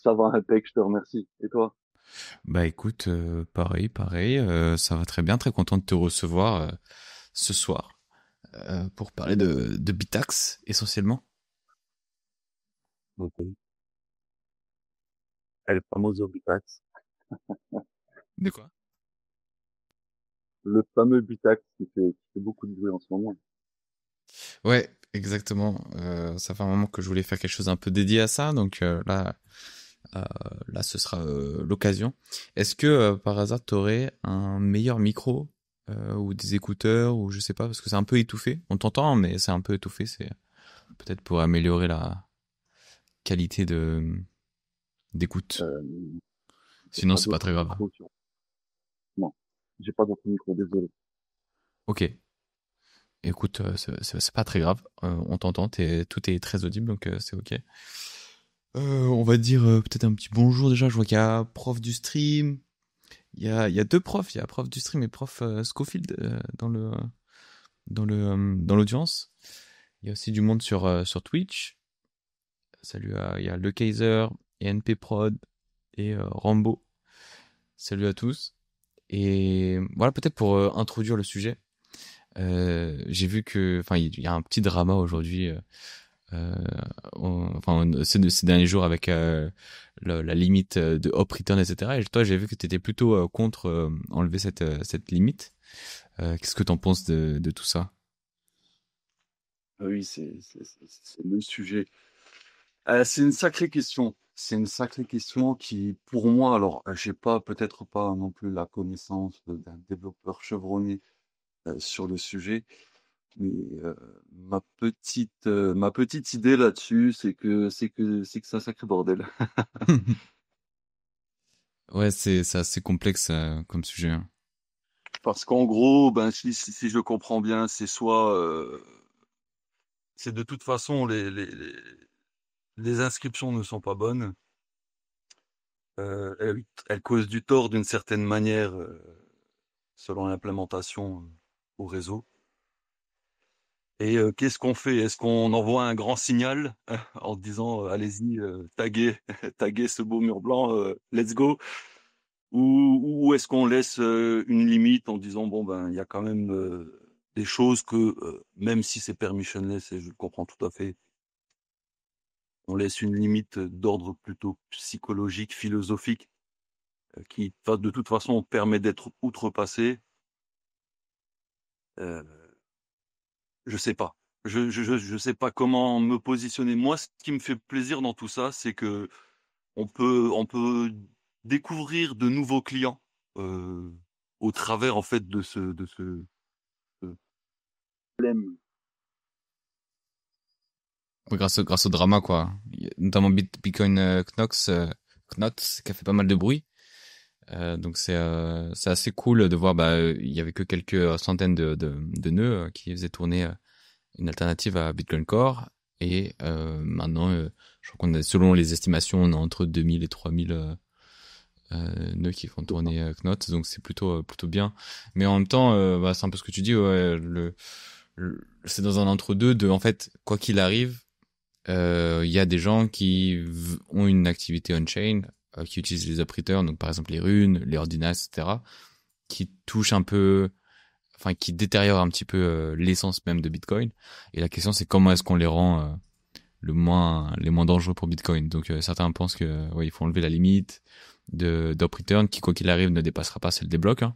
Ça va impec, je te remercie. Et toi? Bah écoute, pareil, ça va très bien, très content de te recevoir ce soir pour parler de Bitax essentiellement. Ok. El famoso Bitax. De quoi? Le fameux Bitax qui fait beaucoup de bruit en ce moment. Ouais, exactement. Ça fait un moment que je voulais faire quelque chose un peu dédié à ça, donc euh, là ce sera l'occasion. Est-ce que par hasard t'aurais un meilleur micro ou des écouteurs ou je sais pas parce que c'est un peu étouffé. On t'entend mais c'est un peu étouffé. C'est peut-être pour améliorer la qualité de d'écoute. Euh, j'ai Sinon pas c'est pas d'autres très grave. micros sur. Non, j'ai pas d'autres micros, désolé. Ok. Écoute, c'est pas très grave. On t'entend, tout est très audible, donc c'est ok. On va dire peut-être un petit bonjour déjà. Je vois qu'il y a prof du stream. Il y a deux profs. Il y a prof du stream et prof Scofield dans l'audience. Il y a aussi du monde sur Twitch. Salut il y a Le Kaiser, et NP Prod et Rambo. Salut à tous. Et voilà, peut-être pour introduire le sujet. J'ai vu que, enfin, il y a un petit drama aujourd'hui. Euh, ces derniers jours avec la limite de hop return, etc. Et toi, j'ai vu que tu étais plutôt contre enlever cette limite. Qu'est-ce que t'en penses de tout ça? Ah oui, c'est le sujet. C'est une sacrée question. C'est une sacrée question qui, pour moi, alors, j'ai pas, peut-être pas non plus la connaissance d'un développeur chevronné sur le sujet, mais ma petite idée là-dessus, c'est que c'est un sacré bordel. Ouais, c'est assez complexe comme sujet, hein. Parce qu'en gros, ben, si je comprends bien, c'est de toute façon les inscriptions ne sont pas bonnes. Elles causent du tort d'une certaine manière selon l'implémentation au réseau. Et qu'est-ce qu'on fait? Est-ce qu'on envoie un grand signal en disant allez-y, taguez, taguez ce beau mur blanc, let's go? Ou est-ce qu'on laisse une limite en disant bon ben il y a quand même des choses que même si c'est permissionless et je le comprends tout à fait, on laisse une limite d'ordre plutôt psychologique, philosophique, qui de toute façon permet d'être outrepassé. Euh, je sais pas. Je sais pas comment me positionner. Moi, ce qui me fait plaisir dans tout ça, c'est que on peut découvrir de nouveaux clients euh, au travers en fait de ce problème. Ouais, grâce au drama, quoi. Il y a notamment Bitcoin Knox qui a fait pas mal de bruit. Donc c'est assez cool de voir. Bah, il y avait que quelques centaines de nœuds qui faisaient tourner une alternative à Bitcoin Core. Et maintenant, je crois qu'on a, selon les estimations, on a entre 2000 et 3000 nœuds qui font tourner Knots, donc c'est plutôt bien. Mais en même temps, bah, c'est un peu ce que tu dis, ouais, c'est dans un entre-deux de, en fait, quoi qu'il arrive, il y a des gens qui ont une activité on-chain, qui utilisent les operators, donc par exemple les runes, les ordinals, etc., qui touchent un peu, enfin qui détériorent un petit peu l'essence même de Bitcoin. Et la question c'est comment est-ce qu'on les rend les moins dangereux pour Bitcoin. Donc certains pensent que ouais, il faut enlever la limite de d'up return qui quoi qu'il arrive ne dépassera pas celle des blocs, hein.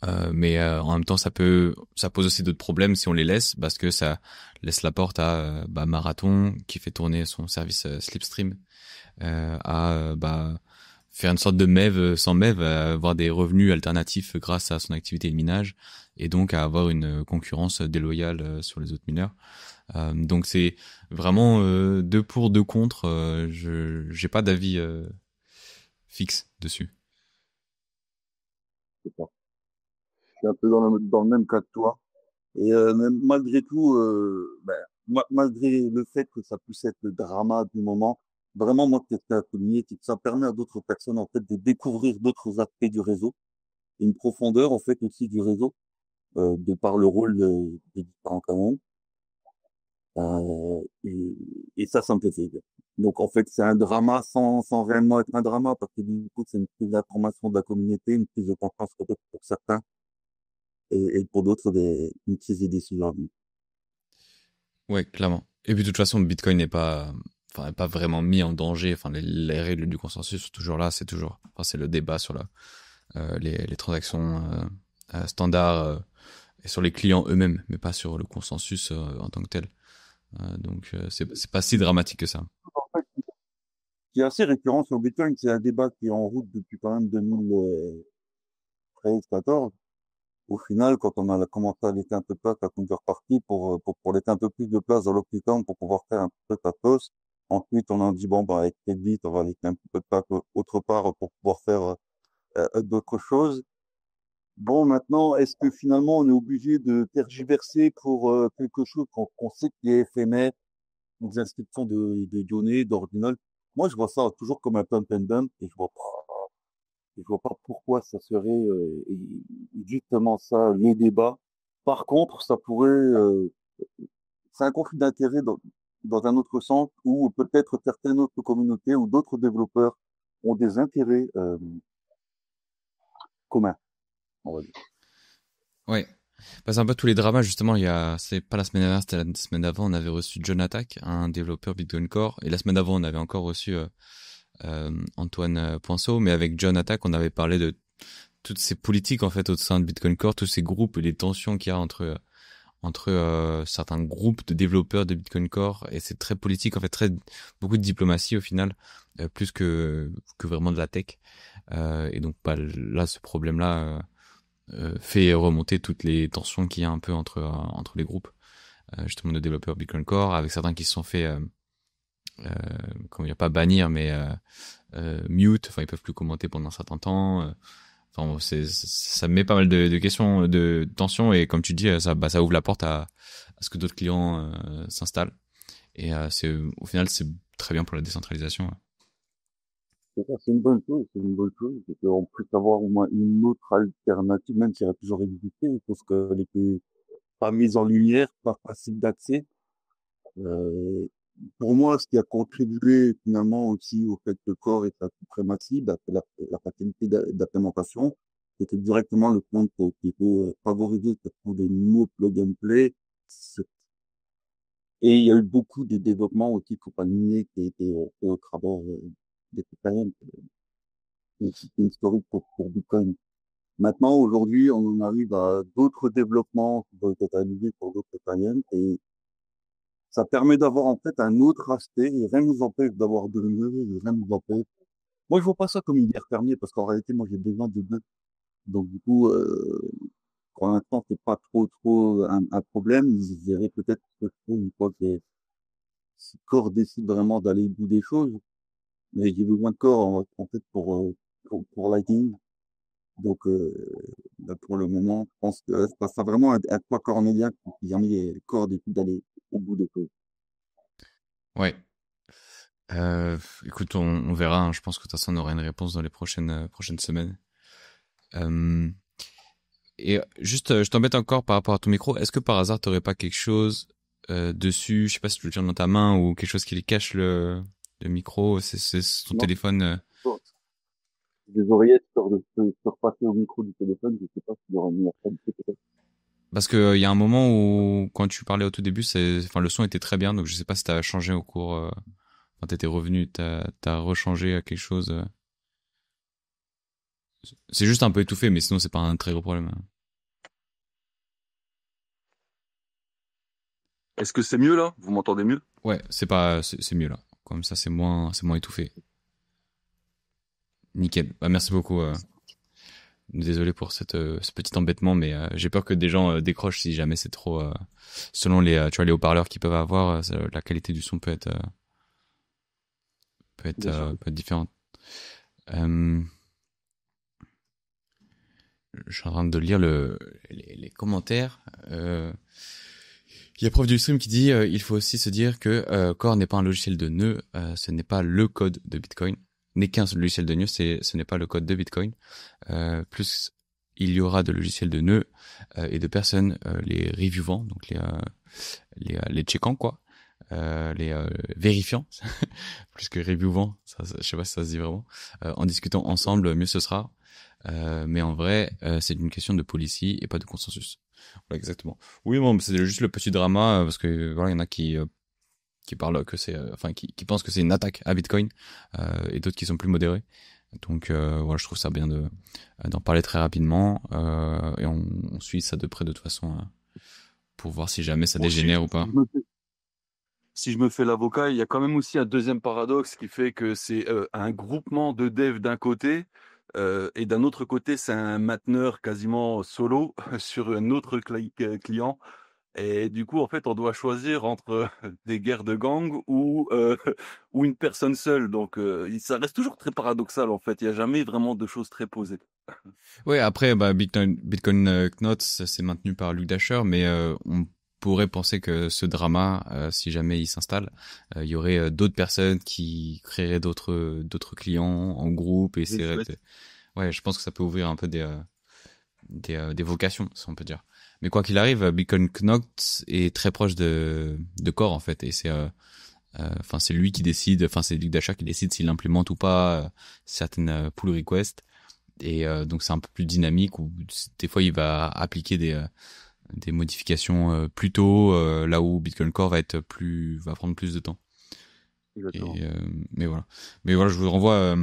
Euh, mais en même temps ça pose aussi d'autres problèmes si on les laisse parce que ça laisse la porte à Marathon qui fait tourner son service Slipstream à faire une sorte de MEV sans MEV, à avoir des revenus alternatifs grâce à son activité de minage et donc à avoir une concurrence déloyale sur les autres mineurs. Donc c'est vraiment deux pour, deux contre. Je j'ai pas d'avis fixe dessus. Je sais pas. Je suis un peu dans le même cas que toi. Et même malgré tout, ben, malgré le fait que ça puisse être le drama du moment, vraiment, moi, ce que je à souligner, c'est que ça permet à d'autres personnes, en fait, de découvrir d'autres aspects du réseau, et une profondeur, en fait, aussi du réseau, de par le rôle des différents canaux. Et ça me fait plaisir. Donc en fait, c'est un drama sans réellement être un drama, parce que du coup, c'est une prise d'information de la communauté, une prise de conscience peut-être pour certains, et pour d'autres, une prise de décision. Ouais, clairement. Et puis de toute façon, Bitcoin n'est pas vraiment mis en danger. Enfin, les règles du consensus sont toujours là. C'est le débat sur les transactions standards et sur les clients eux-mêmes, mais pas sur le consensus en tant que tel. C'est pas si dramatique que ça. En fait, ce qui est assez récurrent sur Bitcoin, c'est un débat qui est en route depuis quand même 2013-14. Au final, quand on a commencé à laisser un peu de place à Counterparty pour laisser un peu plus de place dans l'Occitan pour pouvoir faire un peu ta sauce. Ensuite, on a dit, bon, bah, avec Kedbit, on va laisser un petit peu de place autre part pour pouvoir faire d'autres choses. Bon, maintenant, est-ce que finalement, on est obligé de tergiverser pour quelque chose qu'on sait qui est éphémère, des inscriptions de données, d'ordinal? Moi, je vois ça toujours comme un pump and dump, et je vois pas pourquoi ça serait justement ça, les débats. Par contre, ça pourrait, c'est un conflit d'intérêts dans un autre sens, où peut-être certaines autres communautés ou d'autres développeurs ont des intérêts communs, on va dire. Ouais. Bah, c'est un peu tous les dramas, justement. C'est pas la semaine dernière, c'était la semaine d'avant, on avait reçu John Attack, un développeur Bitcoin Core. Et la semaine d'avant, on avait encore reçu Antoine Poinceau. Mais avec John Attack, on avait parlé de toutes ces politiques, en fait, au sein de Bitcoin Core, tous ces groupes et les tensions qu'il y a entre certains groupes de développeurs de Bitcoin Core. Et c'est très politique, en fait, beaucoup de diplomatie au final, plus que vraiment de la tech. Et donc, bah, là, ce problème-là, fait remonter toutes les tensions qu'il y a un peu entre les groupes justement de développeurs Bitcoin Core, avec certains qui se sont fait comment dire, pas bannir mais mute, enfin ils peuvent plus commenter pendant un certain temps. Enfin ça met pas mal de questions, de tensions, et comme tu dis, ça ouvre la porte à ce que d'autres clients s'installent, et au final c'est très bien pour la décentralisation. C'est une bonne chose, c'est une bonne chose, c'est qu'on puisse avoir au moins une autre alternative, même si elle a toujours existé, parce qu'elle n'était pas mise en lumière, pas facile d'accès. Euh, pour moi, ce qui a contribué finalement aussi au fait que le corps est la suprématie, bah, c'est la facilité d'implémentation, c'était directement le compte qui était favorisé pour des nouveaux plug and play. Et il y a eu beaucoup de développements aussi, faut pas le nier, qui a été fait au travers des clients. C'est une story pour Bitcoin. Maintenant, aujourd'hui, on en arrive à d'autres développements qui vont être réalisés pour d'autres clients, et ça permet d'avoir en fait un autre aspect, et rien ne nous empêche d'avoir de mieux, et rien ne nous empêche. Moi, je vois pas ça comme une guerre fermier, parce qu'en réalité, moi, j'ai besoin de deux. Donc, du coup, pour l'instant, c'est pas trop un problème. Je dirais peut-être que une fois que si Core décide vraiment d'aller au bout des choses, mais j'ai besoin de Core en fait pour Lightning. Donc, là, pour le moment, je pense que ça sera vraiment un poids cornélien qui permet les corps d'aller au bout de tout. Ouais. Écoute, on verra, hein. Je pense que de toute façon on aura une réponse dans les prochaines semaines. Euh, Et juste, je t'embête encore par rapport à ton micro. Est-ce que par hasard, t'aurais pas quelque chose dessus, je sais pas si tu le tiens dans ta main, ou quelque chose qui les cache le micro, c'est ton Non, téléphone. bon, des oreillettes sur passer au micro du téléphone, je sais pas s'il y aura une meilleure qualité peut-être. Parce que il y a un moment où, quand tu parlais au tout début, enfin, le son était très bien, donc je sais pas si t'as changé au cours, quand t'étais revenu, t'as rechangé quelque chose. C'est juste un peu étouffé, mais sinon c'est pas un très gros problème. Est-ce que c'est mieux là? Vous m'entendez mieux? Ouais, c'est mieux là. Comme ça, c'est moins étouffé. Nickel. Bah, merci beaucoup. Désolé pour ce petit embêtement, mais j'ai peur que des gens décrochent si jamais c'est trop. Selon tu vois, les haut-parleurs qu'ils peuvent avoir, la qualité du son Bien sûr. peut être différente. Euh, je suis en train de lire les commentaires. Il y a prof du stream qui dit il faut aussi se dire que Core n'est pas un logiciel de nœud, ce n'est pas le code de Bitcoin, n'est qu'un logiciel de nœud, ce n'est pas le code de Bitcoin. Plus il y aura de logiciels de nœud et de personnes les reviewants, donc les checkants quoi, les vérifiants, plus que reviewants, je sais pas si ça se dit vraiment, en discutant ensemble, mieux ce sera. Mais en vrai, c'est une question de policy et pas de consensus. Voilà, exactement. Oui, bon, c'est juste le petit drama parce que voilà, il y en a qui parlent que c'est, enfin, qui pensent que c'est une attaque à Bitcoin et d'autres qui sont plus modérés. Donc voilà, je trouve ça bien d'en parler très rapidement et on suit ça de près de toute façon pour voir si jamais ça Bon, dégénère ou pas. si je me fais l'avocat, il y a quand même aussi un deuxième paradoxe qui fait que c'est un groupement de devs d'un côté et d'un autre côté, c'est un mainteneur quasiment solo sur un autre client. Et du coup, en fait, on doit choisir entre des guerres de gang ou une personne seule. Donc, ça reste toujours très paradoxal, en fait. Il n'y a jamais vraiment de choses très posées. Ouais, après, bah, Bitcoin Knots, c'est maintenu par Luke Dasher, mais on pourrait penser que ce drama, si jamais il s'installe, il y aurait d'autres personnes qui créeraient d'autres clients en groupe et Je le essaieraient souhaite. ouais, je pense que ça peut ouvrir un peu des vocations, si on peut dire. Mais quoi qu'il arrive, Bitcoin Knots est très proche de Core, en fait, et enfin, c'est lui qui décide, enfin, c'est Luke Dasher qui décide s'il implémente ou pas certaines pull requests. Et donc c'est un peu plus dynamique où des fois il va appliquer des modifications plus tôt là où Bitcoin Core va prendre plus de temps. Exactement. Et mais voilà, je vous renvoie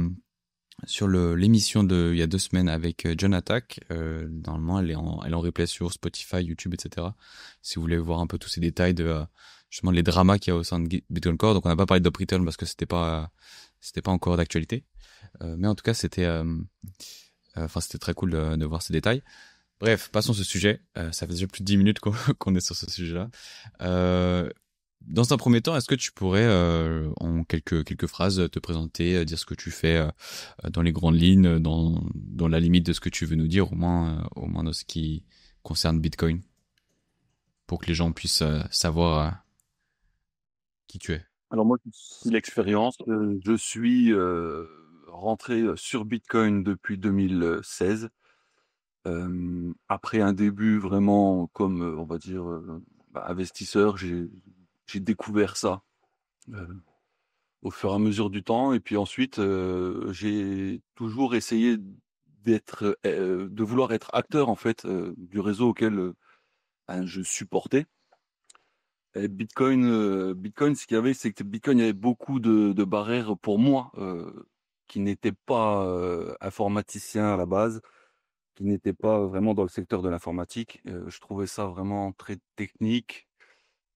sur l'émission de il y a 2 semaines avec John Attack. Normalement elle est en replay sur Spotify, YouTube, etc. Si vous voulez voir un peu tous ces détails de justement les dramas qu'il y a au sein de Bitcoin Core. Donc on n'a pas parlé d'Up Return parce que c'était pas encore d'actualité. Mais en tout cas enfin c'était très cool de voir ces détails. Bref, passons ce sujet. Ça fait déjà plus de 10 minutes qu'on est sur ce sujet-là. Euh, Dans un premier temps, est-ce que tu pourrais, en quelques phrases, te présenter, dire ce que tu fais dans les grandes lignes, dans la limite de ce que tu veux nous dire, au moins dans ce qui concerne Bitcoin, pour que les gens puissent savoir qui tu es. Alors moi, c'est l'expérience. Je suis rentré sur Bitcoin depuis 2016. Après un début vraiment comme, on va dire, investisseur, j'ai découvert ça euh, au fur et à mesure du temps. Et puis ensuite, j'ai toujours essayé de vouloir être acteur en fait du réseau auquel je supportais. Et Bitcoin, ce qu'il y avait, c'est que Bitcoin, il y avait beaucoup de barrières pour moi, qui n'étais pas informaticien à la base, qui n'était pas vraiment dans le secteur de l'informatique. Je trouvais ça vraiment très technique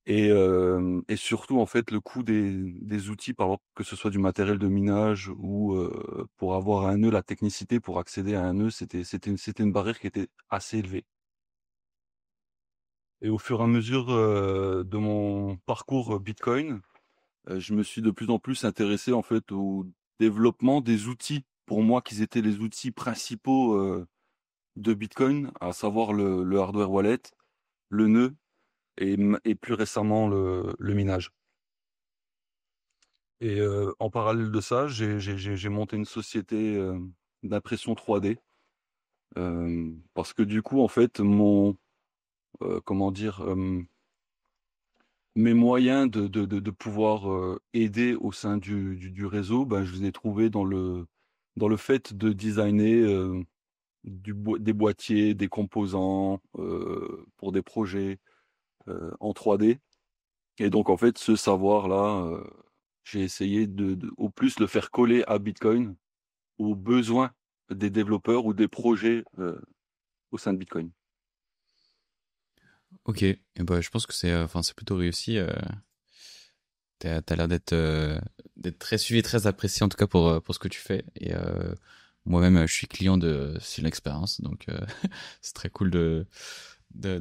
et surtout en fait le coût des outils, par exemple, que ce soit du matériel de minage ou pour avoir un nœud, la technicité pour accéder à un nœud, c'était une barrière qui était assez élevée. Et au fur et à mesure de mon parcours Bitcoin, je me suis de plus en plus intéressé en fait au développement des outils. Pour moi, qui étaient les outils principaux de Bitcoin, à savoir le hardware wallet, le nœud et plus récemment le minage. Et en parallèle de ça, j'ai monté une société d'impression 3D parce que du coup, en fait, comment dire, mes moyens de pouvoir aider au sein du réseau, ben, je les ai trouvés dans le fait de designer des boîtiers, des composants pour des projets en 3D. Et donc, en fait, ce savoir-là, j'ai essayé au plus le faire coller à Bitcoin, aux besoins des développeurs ou des projets au sein de Bitcoin. Ok, et ben je pense que enfin c'est plutôt réussi. T'as l'air d'être très suivi, très apprécié en tout cas pour ce que tu fais. Et moi-même, je suis client de C'est l'expérience, donc c'est très cool de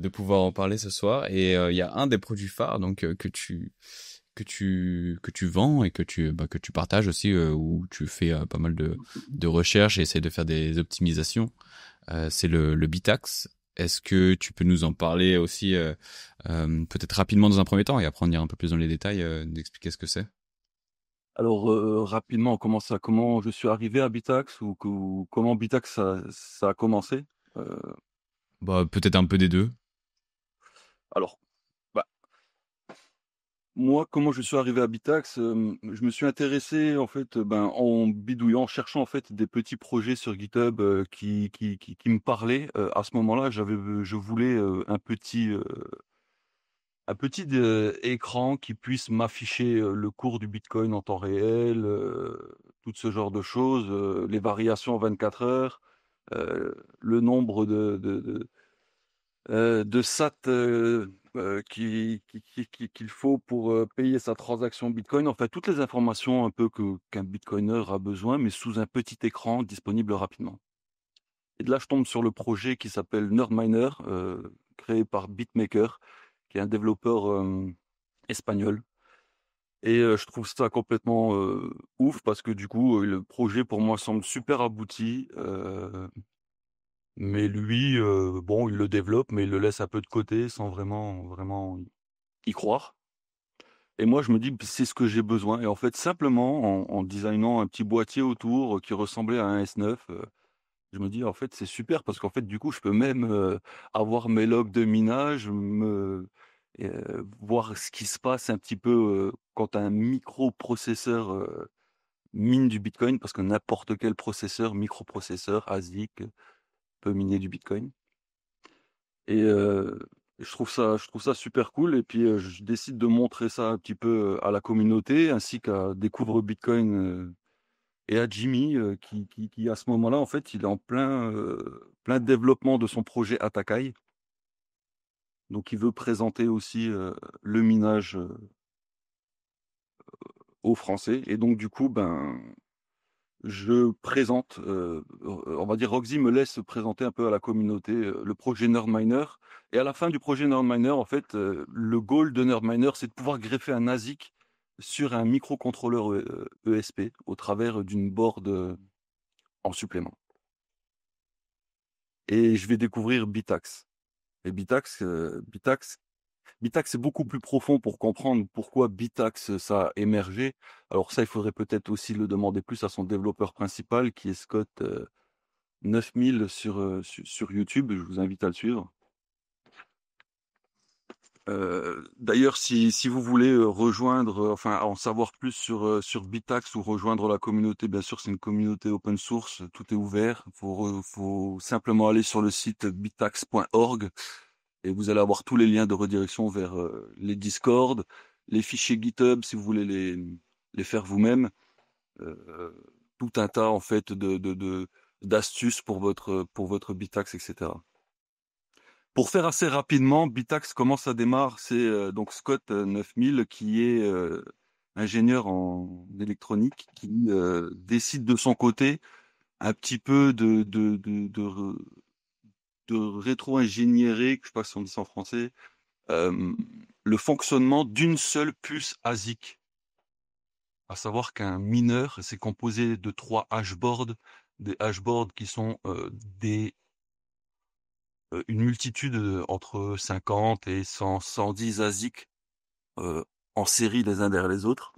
pouvoir en parler ce soir. Et il y a un des produits phares donc que tu vends et que tu partages aussi, où tu fais pas mal de recherches et essaies de faire des optimisations. C'est le Bitax. Est-ce que tu peux nous en parler aussi, peut-être rapidement dans un premier temps, et après on ira un peu plus dans les détails, d'expliquer ce que c'est? Alors, rapidement, comment je suis arrivé à Bitax ou comment Bitax ça a commencé? Euh, Bah, peut-être un peu des deux. alors, bah, Moi, comment je suis arrivé à Bitax? Je me suis intéressé en fait, en bidouillant, en cherchant en fait des petits projets sur GitHub, qui me parlaient. À ce moment-là, je voulais, un petit écran qui puisse m'afficher, le cours du Bitcoin en temps réel, tout ce genre de choses, les variations en 24 heures, le nombre de sats qu'il faut pour payer sa transaction Bitcoin. Enfin, toutes les informations un peu qu'un Bitcoiner a besoin, mais sous un petit écran disponible rapidement. Et de là, je tombe sur le projet qui s'appelle NerdMiner, créé par BitMaker, qui est un développeur espagnol. Et je trouve ça complètement ouf parce que du coup, le projet pour moi semble super abouti. Mais lui, bon, il le développe, mais il le laisse un peu de côté sans vraiment y croire. Et moi, je me dis, c'est ce que j'ai besoin. Et en fait, simplement, en designant un petit boîtier autour qui ressemblait à un S9, je me dis, en fait, c'est super parce qu'en fait, du coup, je peux même avoir mes logs de minage, voir ce qui se passe un petit peu quand un microprocesseur mine du Bitcoin, parce que n'importe quel processeur, microprocesseur, ASIC, peut miner du Bitcoin. Et je trouve ça super cool. Et puis, je décide de montrer ça un petit peu à la communauté, ainsi qu'à Découvre Bitcoin et à Jimmy, qui, à ce moment-là, en fait, il est en plein développement de son projet Atakai. Donc, il veut présenter aussi le minage aux Français. Et donc, du coup, je présente, on va dire, Roxy me laisse présenter un peu à la communauté le projet NerdMiner. Et à la fin du projet NerdMiner, en fait, le goal de NerdMiner, c'est de pouvoir greffer un ASIC sur un microcontrôleur ESP au travers d'une board en supplément. Et je vais découvrir Bitax. Et Bitax, c'est beaucoup plus profond pour comprendre pourquoi Bitax, ça a émergé. Alors ça, il faudrait peut-être aussi le demander plus à son développeur principal, qui est Scott 9000 sur YouTube. Je vous invite à le suivre. D'ailleurs, si vous voulez rejoindre, enfin en savoir plus sur Bitax ou rejoindre la communauté, bien sûr, c'est une communauté open source, tout est ouvert. Faut simplement aller sur le site bitax.org et vous allez avoir tous les liens de redirection vers les Discord, les fichiers GitHub si vous voulez les faire vous-même, euh, tout un tas en fait d'astuces pour votre Bitax, etc. Pour faire assez rapidement, Bitax, comment ça démarre? C'est donc Scott 9000 qui est ingénieur en électronique, qui décide de son côté un petit peu de rétro-ingénierer, je sais pas si on dit ça en français, euh, le fonctionnement d'une seule puce ASIC. À savoir qu'un mineur, c'est composé de 3 hashboards, des hashboards qui sont une multitude entre 50 et 100, 110 ASIC en série les uns derrière les autres.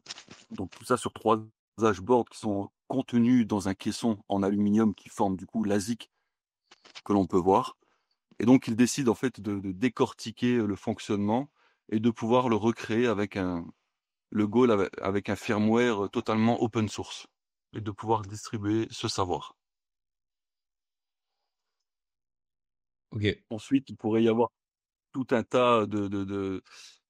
Donc tout ça sur 3 dashboards qui sont contenus dans un caisson en aluminium qui forme du coup l'ASIC que l'on peut voir. Et donc il décide en fait de décortiquer le fonctionnement et de pouvoir le recréer avec le goal avec un firmware totalement open source et de pouvoir distribuer ce savoir. Ok. Ensuite, il pourrait y avoir tout un tas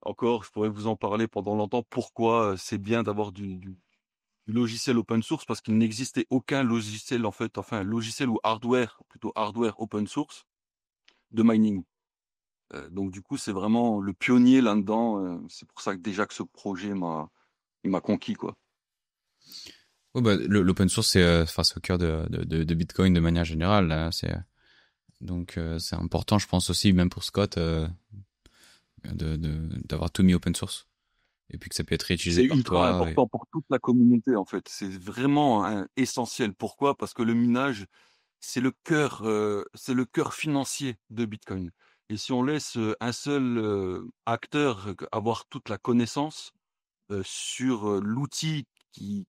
encore, je pourrais vous en parler pendant longtemps, pourquoi c'est bien d'avoir du logiciel open source, parce qu'il n'existait aucun logiciel, en fait, enfin, logiciel ou hardware, plutôt hardware open source, de mining. Donc, du coup, c'est vraiment le pionnier là-dedans. C'est pour ça que déjà que ce projet il m'a conquis, quoi. Ouais, bah, l'open source, enfin, c'est au cœur de Bitcoin de manière générale. Là, donc c'est important, je pense aussi, même pour Scott, d'avoir tout mis open source. Et puis que ça peut être réutilisé C'est par ultra toi. important pour toute la communauté, en fait. C'est vraiment essentiel. Pourquoi? Parce que le minage, c'est le cœur financier de Bitcoin. Et si on laisse un seul acteur avoir toute la connaissance sur l'outil qui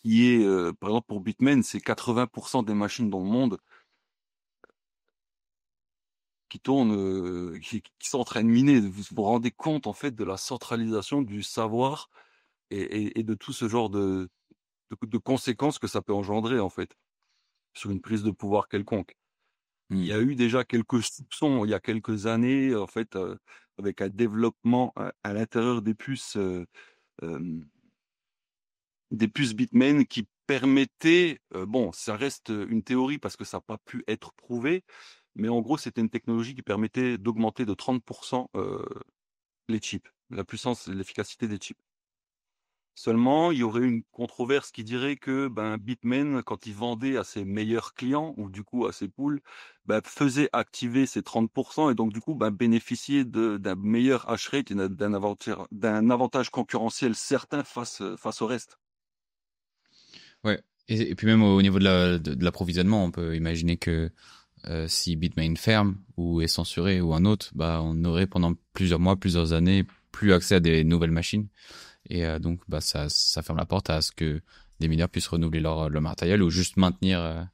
est, par exemple pour Bitmain, c'est 80% des machines dans le monde. qui tournent, qui sont en train de miner. Vous vous rendez compte en fait de la centralisation du savoir et de tout ce genre de conséquences que ça peut engendrer en fait sur une prise de pouvoir quelconque. Il y a eu déjà quelques soupçons il y a quelques années en fait avec un développement à l'intérieur des puces Bitmain qui permettaient, bon, ça reste une théorie parce que ça n'a pas pu être prouvé, mais en gros, c'était une technologie qui permettait d'augmenter de 30% les chips, la puissance et l'efficacité des chips. Seulement, il y aurait une controverse qui dirait que ben, Bitmain, quand il vendait à ses meilleurs clients, ou du coup à ses pools, ben, faisait activer ces 30% et donc du coup ben, bénéficier d'un meilleur hash rate et d'un avantage concurrentiel certain face au reste. Ouais. Et puis même au niveau de l'approvisionnement, on peut imaginer que si Bitmain ferme ou est censuré ou un autre, bah on aurait pendant plusieurs mois, plusieurs années plus accès à des nouvelles machines. Et donc bah ça ferme la porte à ce que des mineurs puissent renouveler leur matériel ou juste maintenir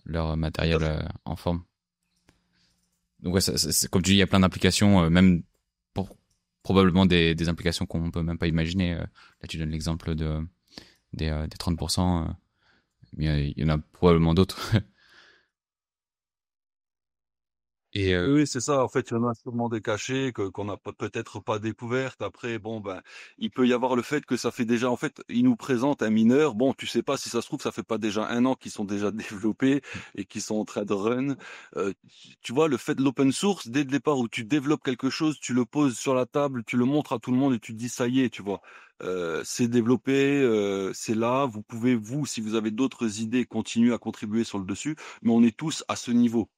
leur matériel en forme. Donc ouais, comme tu dis, il y a plein d'applications, même pour probablement des implications qu'on peut même pas imaginer. Là, tu donnes l'exemple des 30%, mais il y en a probablement d'autres. Et Oui, c'est ça. En fait, il y en a sûrement des cachés qu'on n'a peut-être pas découvertes. Après, bon, ben, il peut y avoir le fait que ça fait déjà, en fait, ils nous présentent un mineur. Bon, tu sais pas si ça se trouve, ça fait pas déjà 1 an qu'ils sont déjà développés et qu'ils sont en train de run. Tu vois, le fait de l'open source, dès le départ où tu développes quelque chose, tu le poses sur la table, tu le montres à tout le monde et tu te dis, ça y est, tu vois, c'est développé, c'est là. Vous pouvez, vous, si vous avez d'autres idées, continuer à contribuer sur le dessus. Mais on est tous à ce niveau.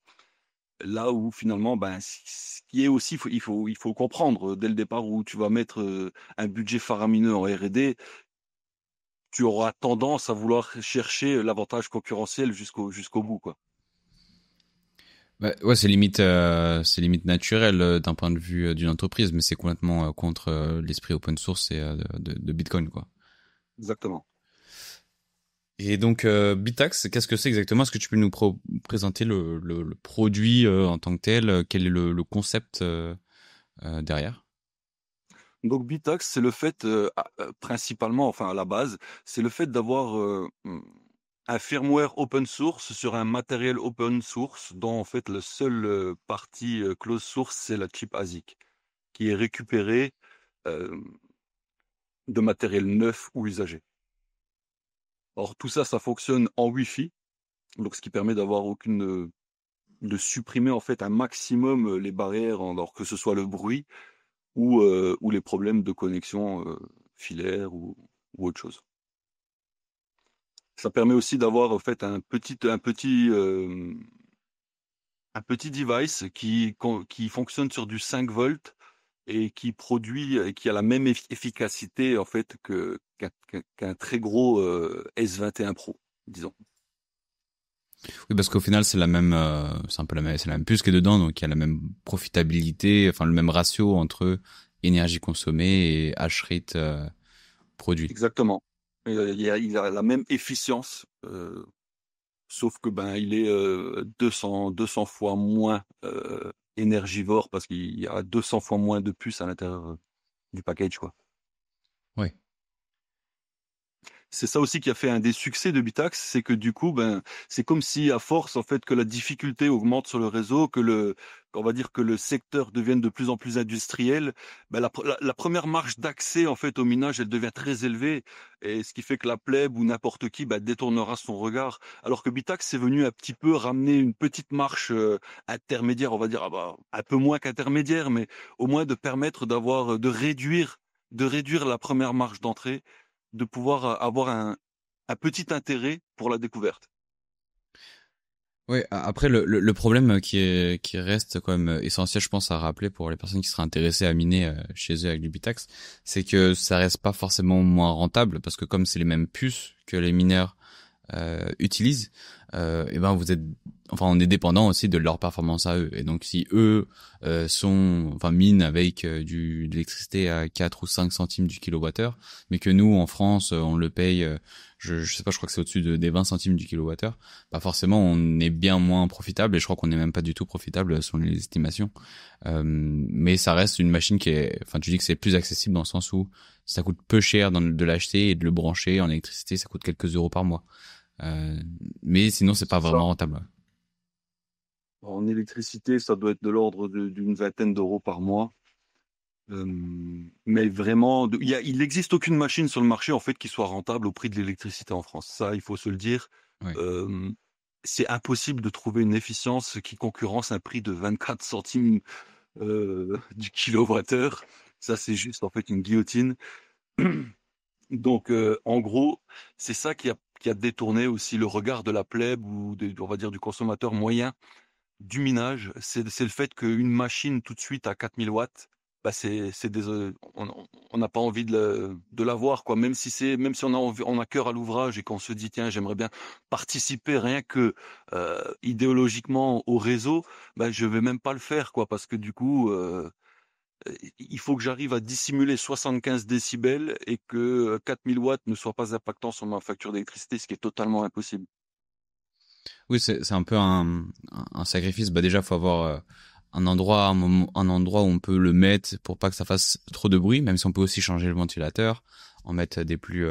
Là où finalement, ben, ce qui est aussi, il faut comprendre dès le départ où tu vas mettre un budget faramineux en R&D, tu auras tendance à vouloir chercher l'avantage concurrentiel jusqu'au bout, quoi. bah, ouais, c'est limite naturel d'un point de vue d'une entreprise, mais c'est complètement contre l'esprit open source et de Bitcoin, quoi. Exactement. Et donc Bitax, qu'est-ce que c'est exactement? Est-ce que tu peux nous présenter le produit en tant que tel? Quel est le concept derrière? Donc Bitax, c'est le fait, principalement, enfin à la base, c'est le fait d'avoir un firmware open source sur un matériel open source dont en fait le seul partie close source, c'est la chip ASIC, qui est récupérée euh, de matériel neuf ou usagé. Or, tout ça, ça fonctionne en Wi-Fi, donc ce qui permet de supprimer en fait un maximum les barrières, alors que ce soit le bruit ou les problèmes de connexion filaire ou autre chose. Ça permet aussi d'avoir en fait un petit device qui fonctionne sur du 5 volts et qui produit et qui a la même efficacité en fait qu'un très gros S21 Pro, disons. Oui, parce qu'au final, c'est un peu c'est la même puce qui est dedans, donc il y a la même profitabilité, enfin le même ratio entre énergie consommée et hash rate produit. Exactement. Il a la même efficience, sauf que ben il est 200 fois moins énergivore parce qu'il y a 200 fois moins de puces à l'intérieur du package, quoi. Ouais. C'est ça aussi qui a fait un des succès de Bitax, c'est que du coup, ben, c'est comme si à force en fait que la difficulté augmente sur le réseau, qu'on va dire que le secteur devienne de plus en plus industriel, ben la première marge d'accès en fait au minage, elle devient très élevée, et ce qui fait que la plèbe ou n'importe qui ben, détournera son regard. Alors que Bitax c'est venu un petit peu ramener une petite marche intermédiaire, on va dire, ah bah, un peu moins qu'intermédiaire, mais au moins de permettre de réduire la première marge d'entrée, de pouvoir avoir un petit intérêt pour la découverte. Ouais, après le problème qui reste quand même essentiel, je pense, à rappeler pour les personnes qui seraient intéressées à miner chez eux avec du Bitax, c'est que ça reste pas forcément moins rentable parce que comme c'est les mêmes puces que les mineurs utilisent, et ben on est dépendant aussi de leur performance à eux. Et donc si eux minent avec de l'électricité à 4 ou 5 centimes du kilowattheure, mais que nous en France on le paye, je sais pas, je crois que c'est au-dessus des 20 centimes du kilowattheure, bah forcément on est bien moins profitable, et je crois qu'on n'est même pas du tout profitable selon les estimations. Mais ça reste une machine tu dis que c'est plus accessible dans le sens où ça coûte peu cher de l'acheter, et de le brancher en électricité, ça coûte quelques euros par mois. Mais sinon, c'est pas C'est ça. vraiment rentable. En électricité, ça doit être de l'ordre d'une vingtaine d'euros par mois. Mais vraiment, il n'existe aucune machine sur le marché en fait qui soit rentable au prix de l'électricité en France. Ça, il faut se le dire. Ouais. C'est impossible de trouver une efficience qui concurrence un prix de 24 centimes du kilowattheure. Ça, c'est juste en fait une guillotine. Donc, en gros, c'est ça qui a détourné aussi le regard de la plèbe ou on va dire du consommateur moyen du minage. C'est le fait qu'une machine tout de suite à 4000 watts, bah on n'a pas envie de l'avoir, quoi. Même si on a cœur à l'ouvrage et qu'on se dit, tiens, j'aimerais bien participer rien que idéologiquement au réseau, bah, je vais même pas le faire, quoi, parce que du coup, il faut que j'arrive à dissimuler 75 décibels et que 4000 watts ne soient pas impactants sur ma facture d'électricité, ce qui est totalement impossible. Oui, c'est un peu un sacrifice. Bah déjà, faut avoir un endroit où on peut le mettre pour pas que ça fasse trop de bruit, même si on peut aussi changer le ventilateur, en mettre des plus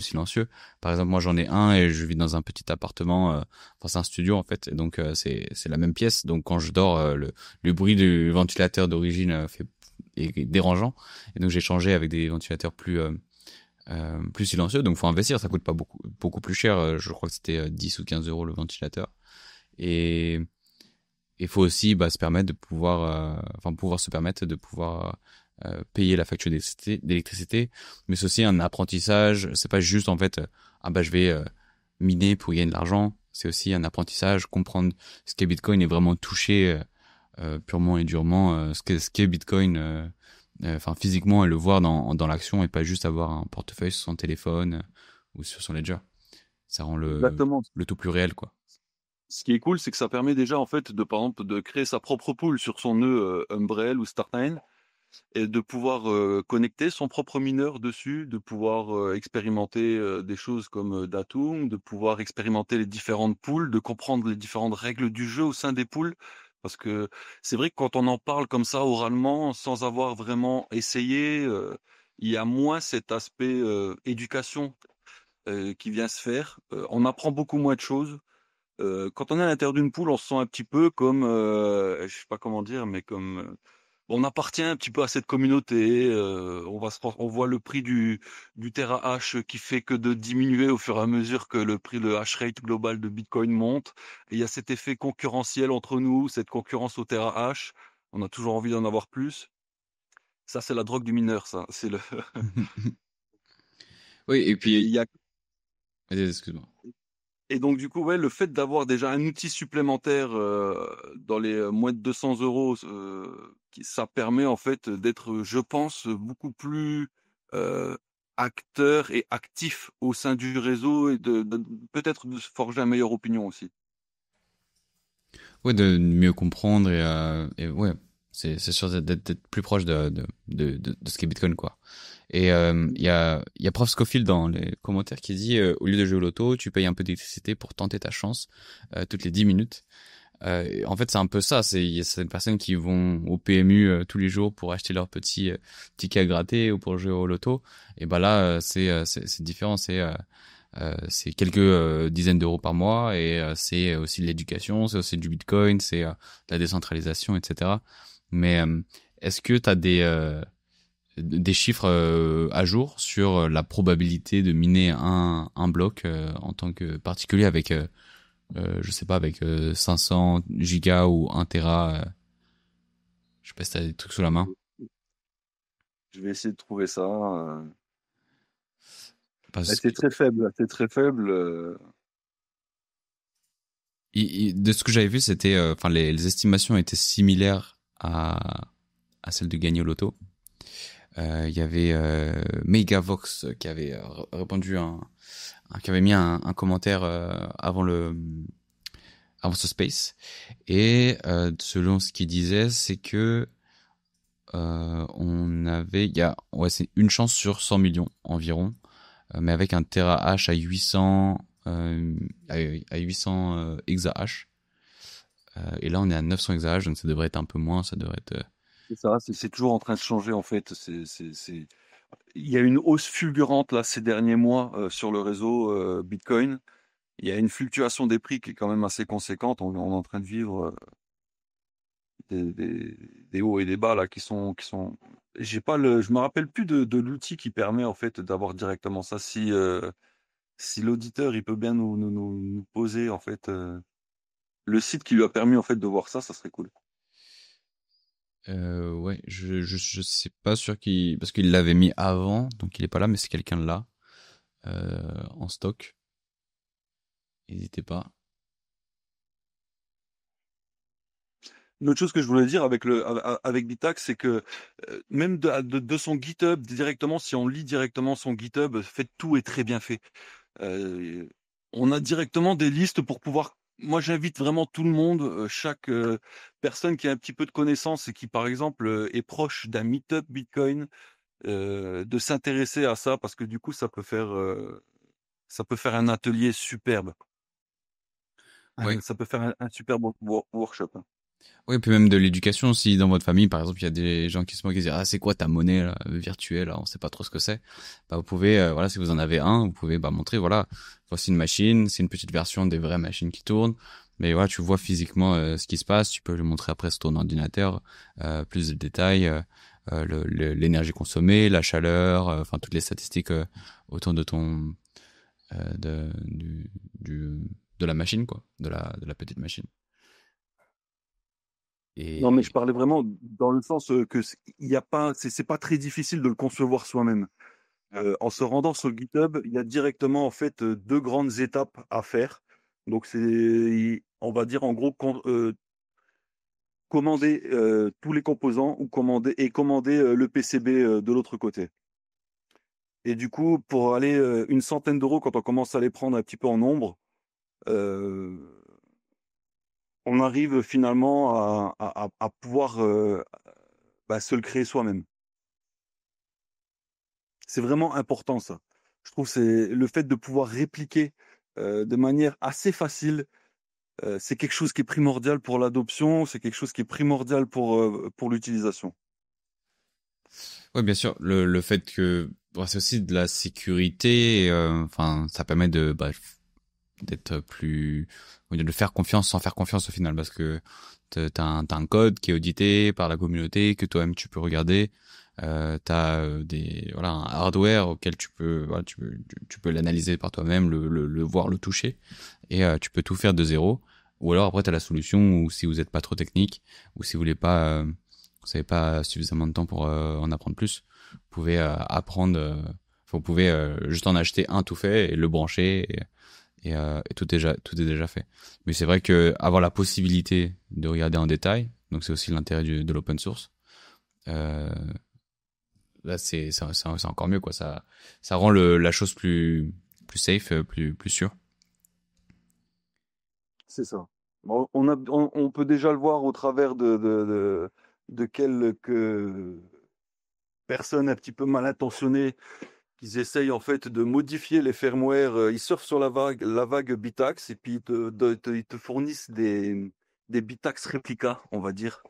silencieux. Par exemple, moi j'en ai un et je vis dans un petit appartement, c'est un studio en fait, et donc c'est la même pièce. Donc quand je dors, le bruit du ventilateur d'origine est dérangeant, et donc j'ai changé avec des ventilateurs plus silencieux. Donc faut investir, ça coûte pas beaucoup plus cher. Je crois que c'était 10 ou 15 euros le ventilateur. Et il faut aussi se permettre de pouvoir se permettre de pouvoir payer la facture d'électricité, mais c'est aussi un apprentissage. C'est pas juste en fait je vais miner pour gagner de l'argent. C'est aussi un apprentissage, comprendre ce qu'est Bitcoin et vraiment toucher purement et durement ce qu'est Bitcoin, physiquement, et le voir dans l'action, et pas juste avoir un portefeuille sur son téléphone ou sur son ledger. Ça rend Exactement. le tout plus réel, quoi. Ce qui est cool, c'est que ça permet déjà en fait par exemple, de créer sa propre pool sur son nœud Umbrel ou Startine et de pouvoir connecter son propre mineur dessus, de pouvoir expérimenter des choses comme Datum, de pouvoir expérimenter les différentes pools, de comprendre les différentes règles du jeu au sein des pools. Parce que c'est vrai que quand on en parle comme ça oralement, sans avoir vraiment essayé, il y a moins cet aspect éducation qui vient se faire. On apprend beaucoup moins de choses. Quand on est à l'intérieur d'une poule, on se sent un petit peu comme, je sais pas comment dire, mais comme on appartient un petit peu à cette communauté. On voit le prix du terahash qui fait que de diminuer au fur et à mesure que le hash rate global de Bitcoin monte. Et il y a cet effet concurrentiel entre nous, cette concurrence au terahash. On a toujours envie d'en avoir plus. Ça, c'est la drogue du mineur, ça. C'est le. Oui, et Et il puis, y a vas-y, excuse-moi. Et donc, du coup, ouais, le fait d'avoir déjà un outil supplémentaire dans les moins de 200 euros, ça permet en fait d'être, je pense, beaucoup plus euh, acteur et actif au sein du réseau et peut-être de se forger une meilleure opinion aussi. Ouais, de mieux comprendre, et ouais, c'est sûr d'être plus proche de ce qu'est Bitcoin, quoi. Et il y a Prof Scofield dans les commentaires qui dit au lieu de jouer au loto, tu payes un peu d'électricité pour tenter ta chance toutes les 10 minutes. En fait, c'est un peu ça. Il y a certaines personnes qui vont au PMU tous les jours pour acheter leur petit ticket à gratter ou pour jouer au loto. Et ben là, c'est différent. C'est quelques dizaines d'euros par mois, et c'est aussi de l'éducation, c'est aussi du Bitcoin, c'est de la décentralisation, etc. Mais est-ce que tu as des chiffres à jour sur la probabilité de miner un bloc en tant que particulier avec je sais pas, avec 500 gigas ou 1 téra, je sais pas si t'as des trucs sous la main. Je vais essayer de trouver ça. Parce que C'est très faible, c'est très faible. de ce que j'avais vu, c'était, les estimations étaient similaires à celles de gagner au loto. Il y avait Megavox qui avait répondu qui avait mis un commentaire avant ce space. Et selon ce qu'il disait, c'est que c'est une chance sur 100 millions environ, mais avec un terahash à 800 à 800 exahash. Et là, on est à 900 exahash, donc ça devrait être un peu moins. Ça devrait être. C'est ça, c'est toujours en train de changer en fait. Il y a une hausse fulgurante là ces derniers mois sur le réseau Bitcoin. Il y a une fluctuation des prix qui est quand même assez conséquente. On est en train de vivre des hauts et des bas là qui sont. J'ai pas je me rappelle plus de l'outil qui permet en fait d'avoir directement ça. Si l'auditeur il peut bien nous poser en fait le site qui lui a permis en fait de voir ça, ça serait cool. Ouais, je sais pas sûr parce qu'il l'avait mis avant, donc il est pas là, mais c'est quelqu'un de là en stock. N'hésitez pas. Une autre chose que je voulais dire avec Bitax, c'est que même de son GitHub directement, si on lit directement son GitHub, fait tout est très bien fait. Euh, on a directement des listes pour pouvoir. Moi, j'invite vraiment tout le monde, chaque personne qui a un petit peu de connaissances et qui, par exemple, est proche d'un meetup Bitcoin, de s'intéresser à ça parce que du coup, ça peut faire un atelier superbe. Ouais. Ça peut faire un superbe workshop, hein. Oui, puis même de l'éducation, si dans votre famille, par exemple, il y a des gens qui se moquent et disent ah c'est quoi ta monnaie là, virtuelle, là, on sait pas trop ce que c'est. Bah vous pouvez, voilà, si vous en avez un, vous pouvez montrer, voilà, voici une machine, c'est une petite version des vraies machines qui tournent, mais voilà, tu vois physiquement ce qui se passe, tu peux le montrer après sur ton ordinateur, plus de détails, l'énergie consommée, la chaleur, enfin toutes les statistiques autour de ton du de la machine quoi, de la petite machine. Non, mais je Et parlais vraiment dans le sens que il y a pas, c'est pas très difficile de le concevoir soi-même. En se rendant sur le GitHub, il y a directement en fait deux grandes étapes à faire. Donc on va dire en gros commander tous les composants ou commander le PCB de l'autre côté. Et du coup, pour aller une centaine d'euros, quand on commence à les prendre un petit peu en nombre, euh, on arrive finalement à pouvoir se le créer soi-même. C'est vraiment important ça. Je trouve que c'est le fait de pouvoir répliquer de manière assez facile. C'est quelque chose qui est primordial pour l'adoption, c'est quelque chose qui est primordial pour l'utilisation. ouais, bien sûr, le fait que c'est aussi de la sécurité, enfin, ça permet d'être plus, de faire confiance sans faire confiance au final, parce que t'as un code qui est audité par la communauté que toi-même tu peux regarder. T'as un hardware auquel tu peux l'analyser par toi-même, le voir, le toucher, et tu peux tout faire de zéro. Ou alors après t'as la solution où si vous êtes pas trop technique, ou si vous avez pas suffisamment de temps pour en apprendre plus, vous pouvez apprendre. Vous pouvez juste en acheter un tout fait et le brancher et tout est déjà fait. Mais c'est vrai que avoir la possibilité de regarder en détail, donc c'est aussi l'intérêt de l'open source. Euh, Là c'est encore mieux quoi. Ça rend la chose plus safe, plus sûre. C'est ça. Bon, on peut déjà le voir au travers de quelques personnes un petit peu mal intentionnées qui essayent en fait de modifier les firmware. Ils surfent sur la vague Bitax et puis ils te fournissent des Bitax réplicas, on va dire.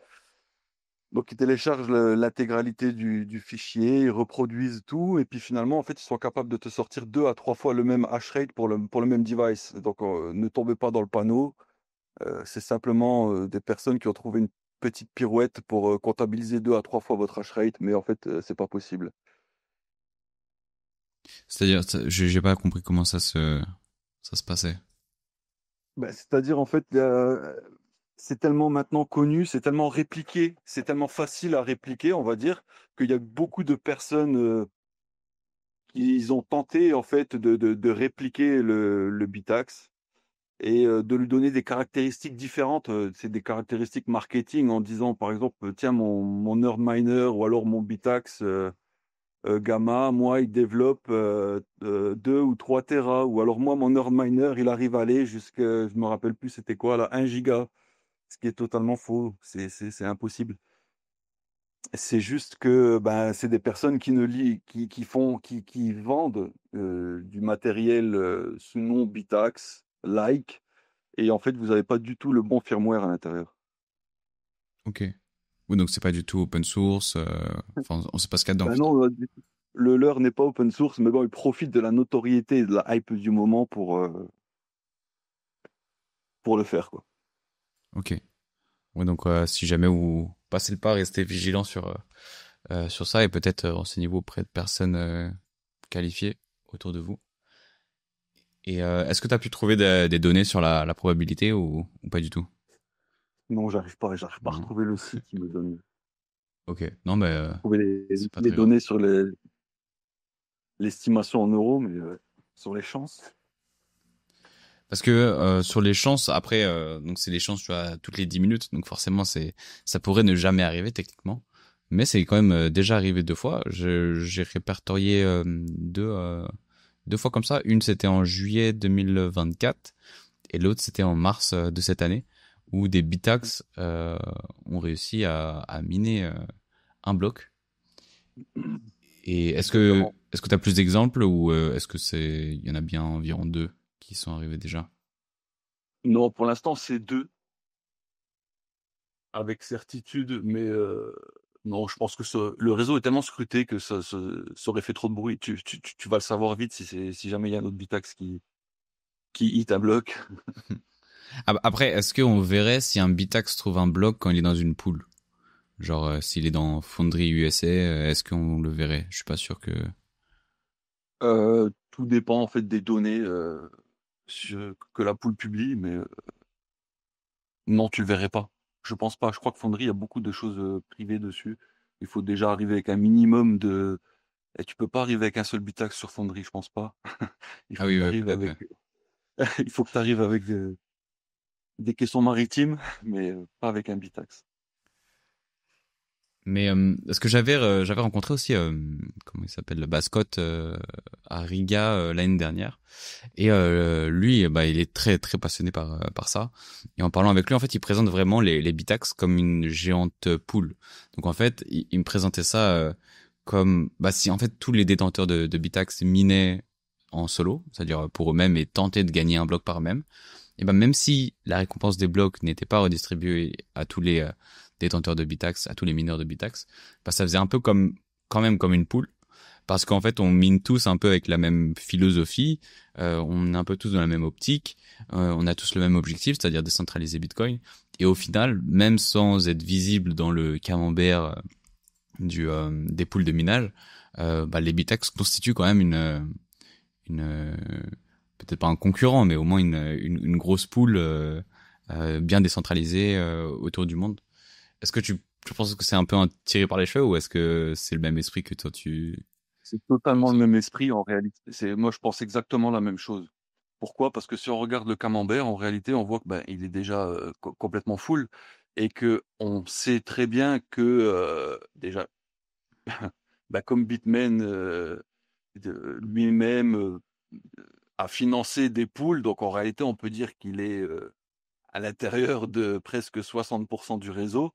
Donc ils téléchargent l'intégralité du fichier, ils reproduisent tout, et puis finalement, en fait, ils sont capables de te sortir 2 à 3 fois le même hash rate pour le même device. Donc ne tombez pas dans le panneau. C'est simplement des personnes qui ont trouvé une petite pirouette pour comptabiliser 2 à 3 fois votre hash rate, mais en fait, c'est pas possible. C'est-à-dire, j'ai pas compris comment ça se passait. Ben, c'est-à-dire, en fait, c'est tellement maintenant connu, c'est tellement répliqué, c'est tellement facile à répliquer, on va dire, qu'il y a beaucoup de personnes qui ont tenté, en fait, de répliquer le Bitax et de lui donner des caractéristiques différentes. C'est des caractéristiques marketing en disant, par exemple, tiens, mon Nerd Miner ou alors mon Bitax. Gamma, moi, il développe 2 ou 3 Tera. Ou alors moi, mon Nerdminer, il arrive à aller jusqu'à, je me rappelle plus c'était quoi là, 1 giga. Ce qui est totalement faux. C'est impossible. C'est juste que ben, c'est des personnes qui ne lit, qui vendent du matériel sous nom Bitax, like, et en fait, vous n'avez pas du tout le bon firmware à l'intérieur. Ok. Oui, donc c'est pas du tout open source. Enfin, on sait pas ce qu'il y a dedans. Ben non, le leur n'est pas open source, mais bon, ils profitent de la notoriété et de la hype du moment pour le faire, quoi. Ok. Oui, donc si jamais vous passez le pas, restez vigilant sur ça et peut-être renseignez-vous auprès de personnes qualifiées autour de vous. Et est-ce que tu as pu trouver des données sur la probabilité ou pas du tout? Non, j'arrive pas à Non. retrouver le site qui me donne Ok. Non, mais trouver c'est pas les très grave. données sur l'estimation en euros, mais sur les chances. Parce que sur les chances, après, donc c'est les chances, tu vois, toutes les 10 minutes, donc forcément, ça pourrait ne jamais arriver techniquement. Mais c'est quand même déjà arrivé 2 fois. J'ai répertorié deux fois comme ça. Une, c'était en juillet 2024 et l'autre, c'était en mars de cette année, où des Bitax ont réussi à miner un bloc. Et Exactement. est-ce que tu as plus d'exemples ou est-ce que il y en a bien environ 2 qui sont arrivés déjà? Non, pour l'instant, c'est 2, avec certitude, mais non, je pense que le réseau est tellement scruté que ça aurait fait trop de bruit. Tu vas le savoir vite si jamais il y a un autre Bitax qui hit un bloc. Après, est-ce qu'on verrait si un Bitax trouve un bloc quand il est dans une pool? Genre, s'il est dans Foundry USA, est-ce qu'on le verrait? Je suis pas sûr que... Tout dépend en fait des données que la pool publie, mais non, tu le verrais pas. Je pense pas. Je crois que Foundry, il y a beaucoup de choses privées dessus. Il faut déjà arriver avec un minimum de. Et tu peux pas arriver avec un seul Bitax sur Foundry, je pense pas. Il Ah faut que oui, tu ouais, arrives peut-être, avec. ouais. Il faut que tu arrives avec des caissons maritimes, mais pas avec un Bitax. Mais est-ce que j'avais rencontré aussi, comment il s'appelle, le Scott à Riga l'année dernière. Et lui, bah, il est très très passionné par ça. Et en parlant avec lui, en fait, il présente vraiment les Bitax comme une géante poule. Donc en fait, il me présentait ça comme bah si en fait tous les détenteurs de Bitax minaient en solo, c'est-à-dire pour eux-mêmes et tentaient de gagner un bloc par eux-mêmes. Et ben même si la récompense des blocs n'était pas redistribuée à tous les détenteurs de Bitax, à tous les mineurs de Bitax, bah ça faisait un peu comme quand même comme une poule parce qu'en fait on mine tous un peu avec la même philosophie, on est un peu tous dans la même optique, on a tous le même objectif, c'est-à-dire décentraliser Bitcoin. Et au final, même sans être visible dans le camembert des poules de minage, bah, les Bitax constituent quand même une peut-être pas un concurrent, mais au moins une grosse poule bien décentralisée autour du monde. Est-ce que tu penses que c'est un peu tiré par les cheveux ou est-ce que c'est le même esprit que toi C'est tu totalement le ressens? même esprit en réalité. Moi, je pense exactement la même chose. Pourquoi? Parce que si on regarde le camembert, en réalité, on voit que ben, il est déjà complètement full et que on sait très bien que déjà, ben, comme Bitmain lui-même a financé des poules, donc en réalité, on peut dire qu'il est à l'intérieur de presque 60% du réseau.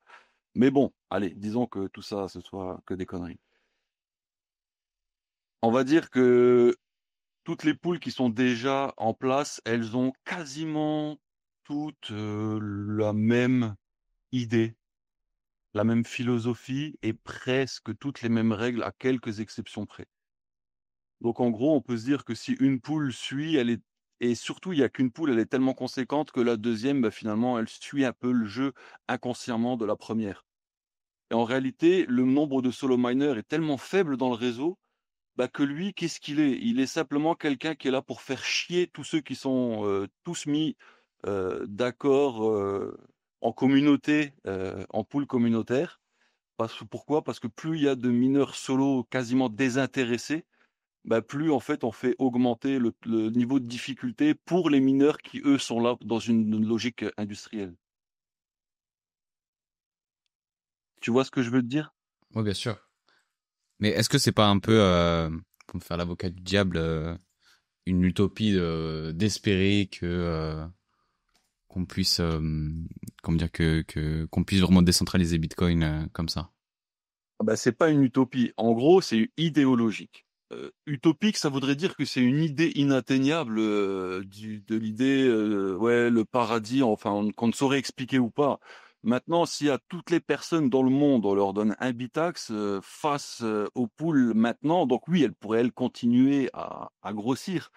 Mais bon, allez, disons que tout ça, ce soit que des conneries. On va dire que toutes les poules qui sont déjà en place, elles ont quasiment toutes la même idée, la même philosophie et presque toutes les mêmes règles à quelques exceptions près. Donc en gros, on peut se dire que si une poule suit, elle est et surtout il y a qu'une poule, elle est tellement conséquente que la deuxième, bah, finalement, elle suit un peu le jeu inconsciemment de la première. Et en réalité, le nombre de solo miners est tellement faible dans le réseau, bah, que lui, qu'est-ce qu'il est? Il est simplement quelqu'un qui est là pour faire chier tous ceux qui sont tous mis d'accord en communauté, en pool communautaire. Pourquoi? Parce que plus il y a de mineurs solo quasiment désintéressés, bah, plus en fait on fait augmenter le niveau de difficulté pour les mineurs qui eux sont là dans une logique industrielle. Tu vois ce que je veux te dire? Oui, bien sûr. Mais est-ce que c'est pas un peu, pour me faire l'avocat du diable, une utopie d'espérer que qu'on puisse, comment dire, qu'on puisse vraiment décentraliser Bitcoin comme ça? Ah bah, c'est pas une utopie. En gros, c'est idéologique. Utopique, ça voudrait dire que c'est une idée inatteignable de l'idée, ouais, le paradis, enfin, qu'on ne saurait expliquer ou pas. Maintenant, si à toutes les personnes dans le monde, on leur donne un bitax face aux poules maintenant, donc oui, elles pourraient, elles, continuer à grossir.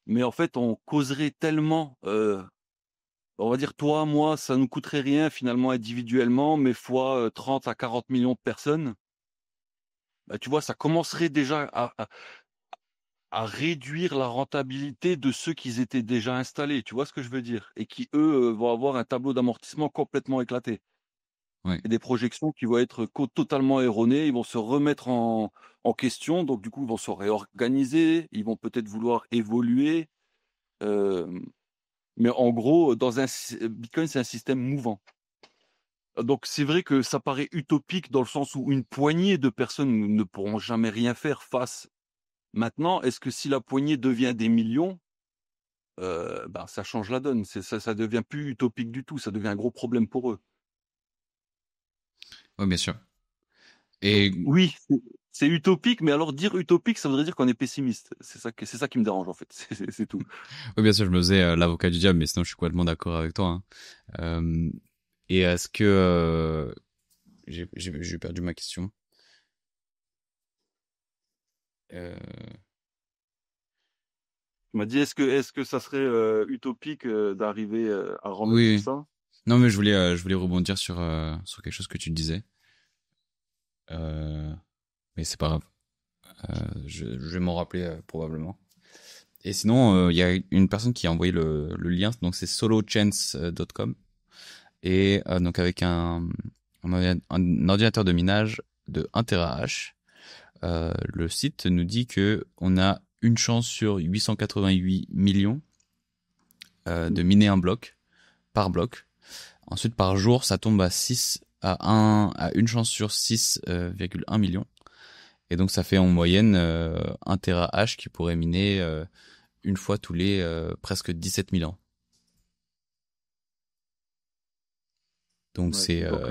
Mais en fait, on causerait tellement, on va dire, toi, moi, ça nous coûterait rien finalement individuellement, mais fois 30 à 40 millions de personnes. Bah, tu vois, ça commencerait déjà à réduire la rentabilité de ceux qui étaient déjà installés. Tu vois ce que je veux dire? Et qui, eux, vont avoir un tableau d'amortissement complètement éclaté. Ouais. Et des projections qui vont être totalement erronées. Ils vont se remettre en question. Donc, du coup, ils vont se réorganiser. Ils vont peut-être vouloir évoluer. Euh, mais en gros, Bitcoin, c'est un système mouvant. Donc, c'est vrai que ça paraît utopique dans le sens où une poignée de personnes ne pourront jamais rien faire face. Maintenant, est-ce que si la poignée devient des millions, ben, ça change la donne. Ça devient plus utopique du tout. Ça devient un gros problème pour eux. Ouais, bien sûr. Donc, Et oui, c'est utopique, mais alors dire utopique, ça voudrait dire qu'on est pessimiste. C'est ça qui me dérange en fait. C'est tout. oui, bien sûr, je me faisais l'avocat du diable, mais sinon je suis complètement d'accord avec toi, hein. Euh, et est-ce que j'ai perdu ma question. Euh, Tu m'as dit, est-ce que ça serait utopique d'arriver à remettre tout oui. ça? Non, mais je voulais rebondir sur quelque chose que tu disais. Euh, mais c'est pas grave. Je vais m'en rappeler probablement. Et sinon, il y a une personne qui a envoyé le lien, donc c'est solochance.com. Et donc avec un ordinateur de minage de 1 terahash, le site nous dit que on a une chance sur 888 millions de miner un bloc par bloc. Ensuite, par jour, ça tombe à 6 à une chance sur 6,1 millions. Et donc, ça fait en moyenne 1 terahash qui pourrait miner une fois tous les presque 17 000 ans. Donc, Ouais. c'est Donc,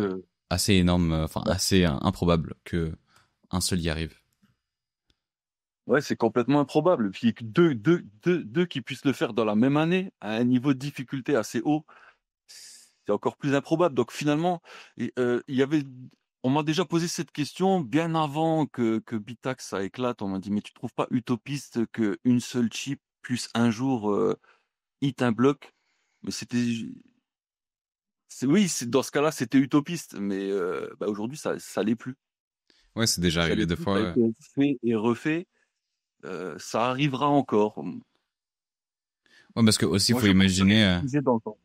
assez énorme, enfin bah, assez improbable que un seul y arrive. ouais, c'est complètement improbable. Puis que deux qui puissent le faire dans la même année, à un niveau de difficulté assez haut, c'est encore plus improbable. Donc finalement, il y avait, on m'a déjà posé cette question bien avant que Bitax ça éclate. On m'a dit, mais tu trouves pas utopiste qu'une seule chip plus un jour hit un bloc? Mais oui, dans ce cas-là, c'était utopiste. Mais bah, aujourd'hui, ça l'est plus. Ouais, c'est déjà Ça arrivé l'est deux plus. Ça a fois. été fait et refait. Ça arrivera encore. Ouais, parce que aussi Moi, faut je pense que ça va imaginer, être figé dans le temps.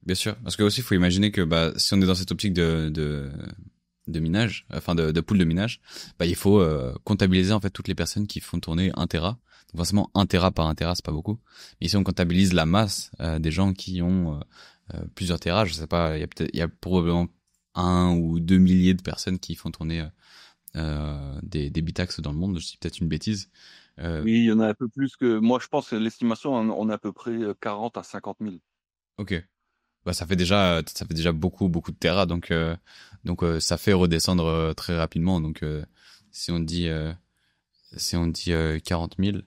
bien sûr, parce que aussi faut imaginer que bah si on est dans cette optique de minage, enfin de pool de minage, bah il faut comptabiliser en fait toutes les personnes qui font tourner 1 Tera. Donc forcément 1 Tera par 1 Tera c'est pas beaucoup. Mais si on comptabilise la masse des gens qui ont plusieurs Teras, je sais pas, il y a probablement 1 ou 2 milliers de personnes qui font tourner des bitax dans le monde. Je dis peut-être une bêtise. Euh, Oui, il y en a un peu plus que. Moi, je pense que l'estimation, on est à peu près 40 à 50 000. ok. Bah ça fait déjà beaucoup de Tera, donc ça fait redescendre très rapidement. Donc si on dit si on dit 40 000,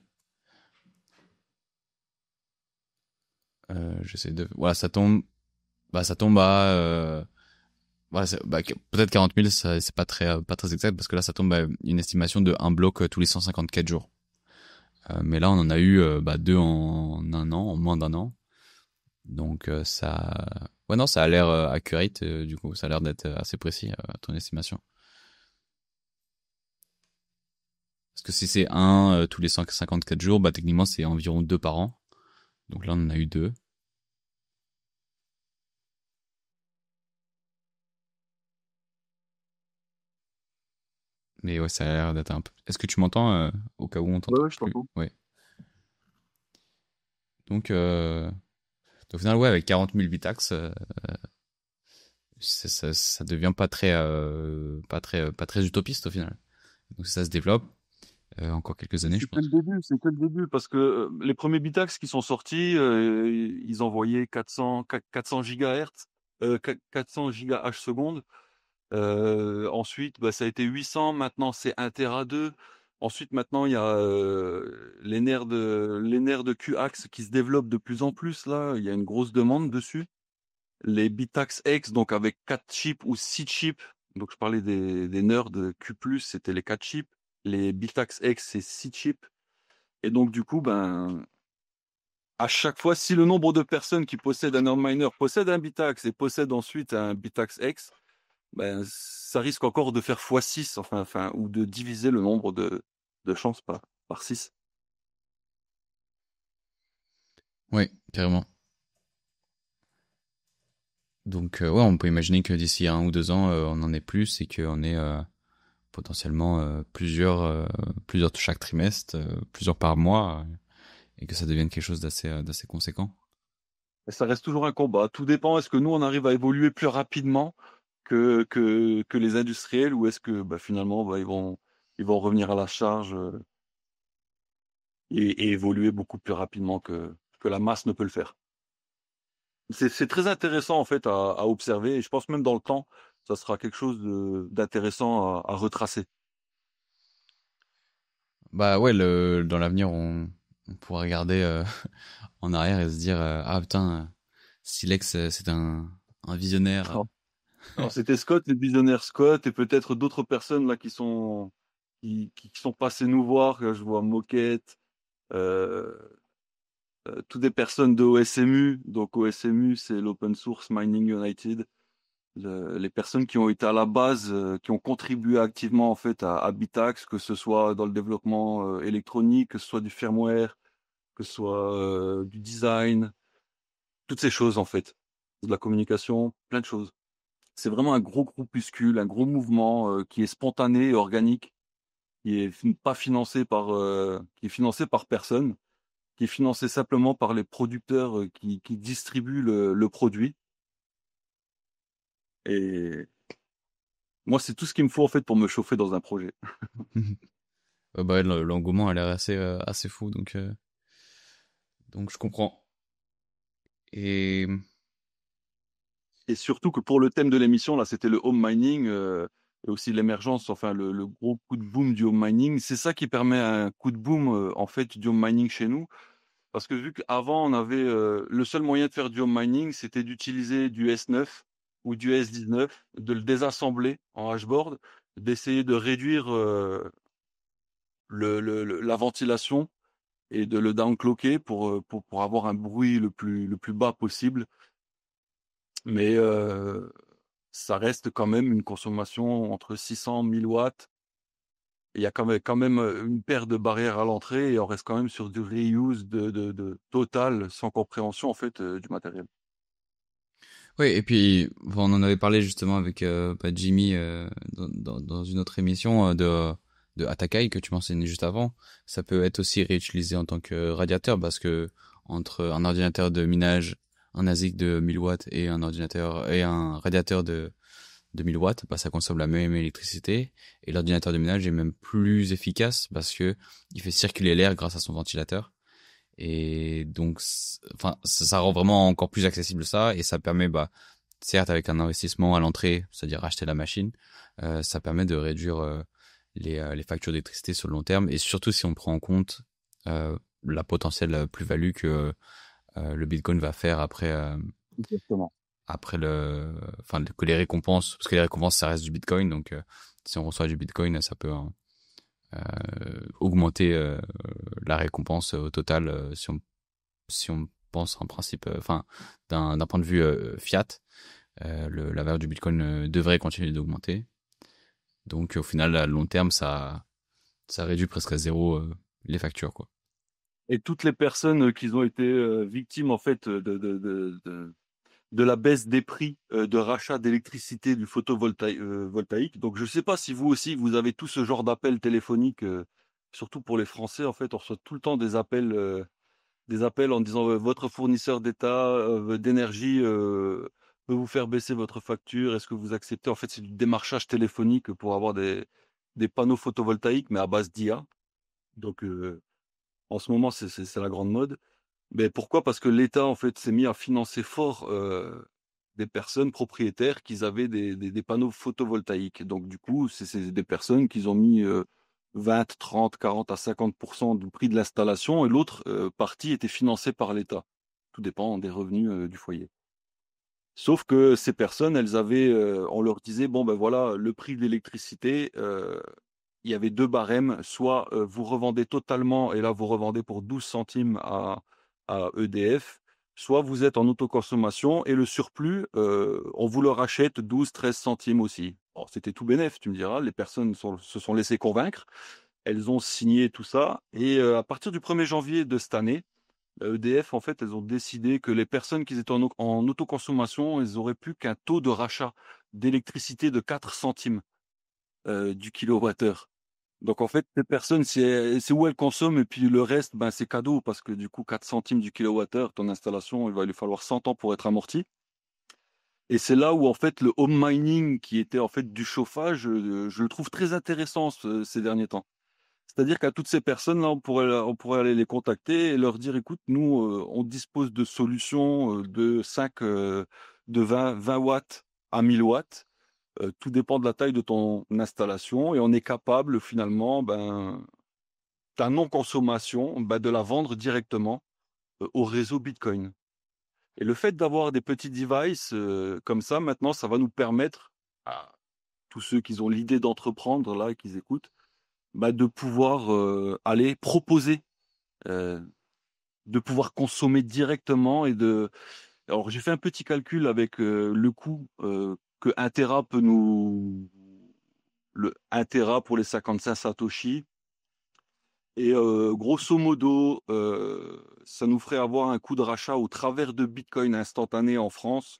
j'essaie de voilà ça tombe à voilà, peut-être 40 000, c'est pas très exact parce que là ça tombe à une estimation de un bloc tous les 154 jours. Mais là on en a eu deux en un an, en moins d'un an. Donc ça ouais non ça a l'air accurate du coup ça a l'air d'être assez précis ton estimation. Parce que si c'est un tous les 154 jours, bah techniquement c'est environ 2 par an. Donc là on en a eu 2. Mais ouais, ça a l'air d'être un peu. Est-ce que tu m'entends au cas où on Ouais, t'entend ouais, je plus? t'entends. Ouais. Donc au final ouais avec 40 000 bitax, ça devient pas très pas très utopiste au final. Donc ça se développe encore quelques années, je C'est que le pense. début, c'est que le début, parce que les premiers Bitax qui sont sortis, ils envoyaient 400 gigahertz, 400 gigahash secondes. Ensuite, bah, ça a été 800, maintenant c'est 1 Tera 2. Ensuite, maintenant, il y a les nerfs de QAX qui se développent de plus en plus. Là, il y a une grosse demande dessus. Les Bitax X, donc avec 4 chips ou 6 chips. Donc, je parlais des nerfs de Q+, c'était les 4 chips. Les Bitax X, c'est 6 chips. Et donc, du coup, ben, à chaque fois, si le nombre de personnes qui possèdent un Nerdminer possède un Bitax et possède ensuite un Bitax X, ben, ça risque encore de faire x6, enfin, ou de diviser le nombre de chances par 6. Oui, carrément. Donc ouais, on peut imaginer que d'ici 1 ou 2 ans, on en ait plus et qu'on ait potentiellement plusieurs chaque trimestre, plusieurs par mois, et que ça devienne quelque chose d'assez conséquent. Et ça reste toujours un combat. Tout dépend, est-ce que nous, on arrive à évoluer plus rapidement que les industriels, ou est-ce que bah, finalement, bah, ils vont revenir à la charge et évoluer beaucoup plus rapidement que la masse ne peut le faire. C'est très intéressant en fait à observer, et je pense même dans le temps, ça sera quelque chose d'intéressant à retracer. Bah ouais, dans l'avenir, on pourra regarder en arrière et se dire ah putain, Silex, c'est un visionnaire. Alors c'était Scott, le visionnaire Scott, et peut-être d'autres personnes là qui sont passées nous voir. Je vois Moquette, euh, toutes des personnes de OSMU. Donc OSMU, c'est l'Open Source Mining United. Les personnes qui ont été à la base, qui ont contribué activement en fait à Bitax, que ce soit dans le développement électronique, que ce soit du firmware, que ce soit du design, toutes ces choses en fait, de la communication, plein de choses. C'est vraiment un gros groupuscule, un gros mouvement qui est spontané et organique, qui est pas financé qui est financé par personne, qui est financé simplement par les producteurs qui distribuent le produit. Et moi, c'est tout ce qu'il me faut en fait pour me chauffer dans un projet. Bah ouais, l'engouement a l'air assez fou, donc je comprends. Et Et surtout que pour le thème de l'émission, là, c'était le home mining et aussi l'émergence, enfin le gros coup de boom du home mining. C'est ça qui permet un coup de boom en fait du home mining chez nous. Parce que vu qu'avant, on avait le seul moyen de faire du home mining, c'était d'utiliser du S9 ou du S19, de le désassembler en hashboard, d'essayer de réduire la ventilation et de le downclocker pour avoir un bruit le plus bas possible. Mais ça reste quand même une consommation entre 600 et 1000 watts. Il y a quand même une paire de barrières à l'entrée, et on reste quand même sur du reuse de total, sans compréhension en fait du matériel. oui, et puis bon, on en avait parlé justement avec Jimmy dans une autre émission de Atakai que tu mentionnais juste avant. Ça peut être aussi réutilisé en tant que radiateur parce que entre un ordinateur de minage, un ASIC de 1000 watts et un radiateur de 1000 watts, bah ça consomme la même électricité, et l'ordinateur de minage est même plus efficace parce que il fait circuler l'air grâce à son ventilateur. Et donc enfin ça rend vraiment encore plus accessible ça, et ça permet bah certes avec un investissement à l'entrée, c'est-à-dire acheter la machine, ça permet de réduire les factures d'électricité sur le long terme, et surtout si on prend en compte la potentielle plus-value que le Bitcoin va faire Exactement. après enfin que les récompenses, parce que les récompenses ça reste du Bitcoin, donc si on reçoit du Bitcoin ça peut augmenter la récompense au total si on pense en principe, enfin d'un point de vue fiat, la valeur du Bitcoin devrait continuer d'augmenter. Donc au final à long terme ça réduit presque à zéro les factures quoi. Et toutes les personnes qui ont été victimes en fait de la baisse des prix de rachat d'électricité du photovoltaïque. Donc je ne sais pas si vous aussi vous avez tout ce genre d'appels téléphoniques, surtout pour les Français en fait, on reçoit tout le temps des appels en disant votre fournisseur d'état d'énergie peut vous faire baisser votre facture. Est-ce que vous acceptez? En fait, c'est du démarchage téléphonique pour avoir des panneaux photovoltaïques, mais à base d'IA. Donc, en ce moment, c'est la grande mode. Mais pourquoi? Parce que l'État, en fait, s'est mis à financer fort des personnes propriétaires qui avaient des panneaux photovoltaïques. Donc, du coup, c'est des personnes qui ont mis 20, 30, 40 à 50% du prix de l'installation et l'autre partie était financée par l'État. Tout dépend des revenus du foyer. Sauf que ces personnes, elles avaient, on leur disait, bon ben voilà, le prix de l'électricité, il y avait 2 barèmes, soit vous revendez totalement et là vous revendez pour 12 centimes à EDF, soit vous êtes en autoconsommation et le surplus, on vous le rachète 12, 13 centimes aussi. Bon, c'était tout bénef, tu me diras, les personnes se sont laissées convaincre, elles ont signé tout ça et à partir du 1er janvier de cette année, EDF, en fait, elles ont décidé que les personnes qui étaient en autoconsommation, elles auraient plus qu'un taux de rachat d'électricité de 4 centimes du kilowattheure. Donc en fait, ces personnes, c'est où elles consomment et puis le reste, ben, c'est cadeau parce que du coup, 4 centimes du kilowattheure, ton installation, il va lui falloir 100 ans pour être amorti. Et c'est là où en fait le home mining, qui était en fait du chauffage, je le trouve très intéressant ces derniers temps. C'est-à-dire qu'à toutes ces personnes-là, on pourrait aller les contacter et leur dire, écoute, nous, on dispose de solutions de 5, de 20 watts à 1000 watts. Tout dépend de la taille de ton installation et on est capable finalement, ben, ta non-consommation, ben, de la vendre directement au réseau Bitcoin. Et le fait d'avoir des petits devices comme ça, maintenant, ça va nous permettre à tous ceux qui ont l'idée d'entreprendre là et qui écoutent, bah, de pouvoir aller proposer, euh, de pouvoir consommer directement et de. Alors j'ai fait un petit calcul avec le coût que 1 Tera peut nous, le 1 Tera pour les 55 Satoshi. Et grosso modo, ça nous ferait avoir un coût de rachat au travers de Bitcoin instantané en France,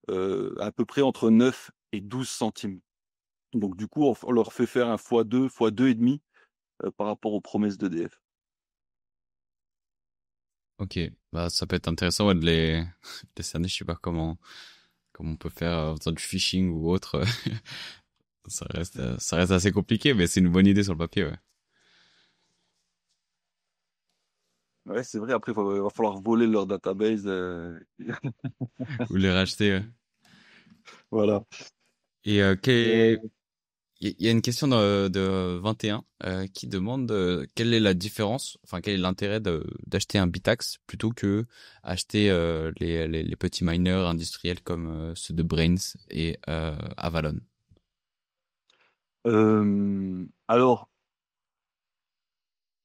à peu près entre 9 et 12 centimes. Donc du coup, on leur fait faire un x2, x2 et demi par rapport aux promesses d'EDF. Ok, bah ça peut être intéressant ouais, de les cerner. Je sais pas comment on peut faire en faisant du phishing ou autre. Ça reste assez compliqué, mais c'est une bonne idée sur le papier, ouais. Ouais, c'est vrai. Après, il va falloir voler leur database. Ou les racheter. Ouais. Voilà. Et Euh, il y a une question de 21 qui demande quelle est la différence, enfin quel est l'intérêt d'acheter un Bitax plutôt que acheter les petits miners industriels comme ceux de Brains et Avalon. alors,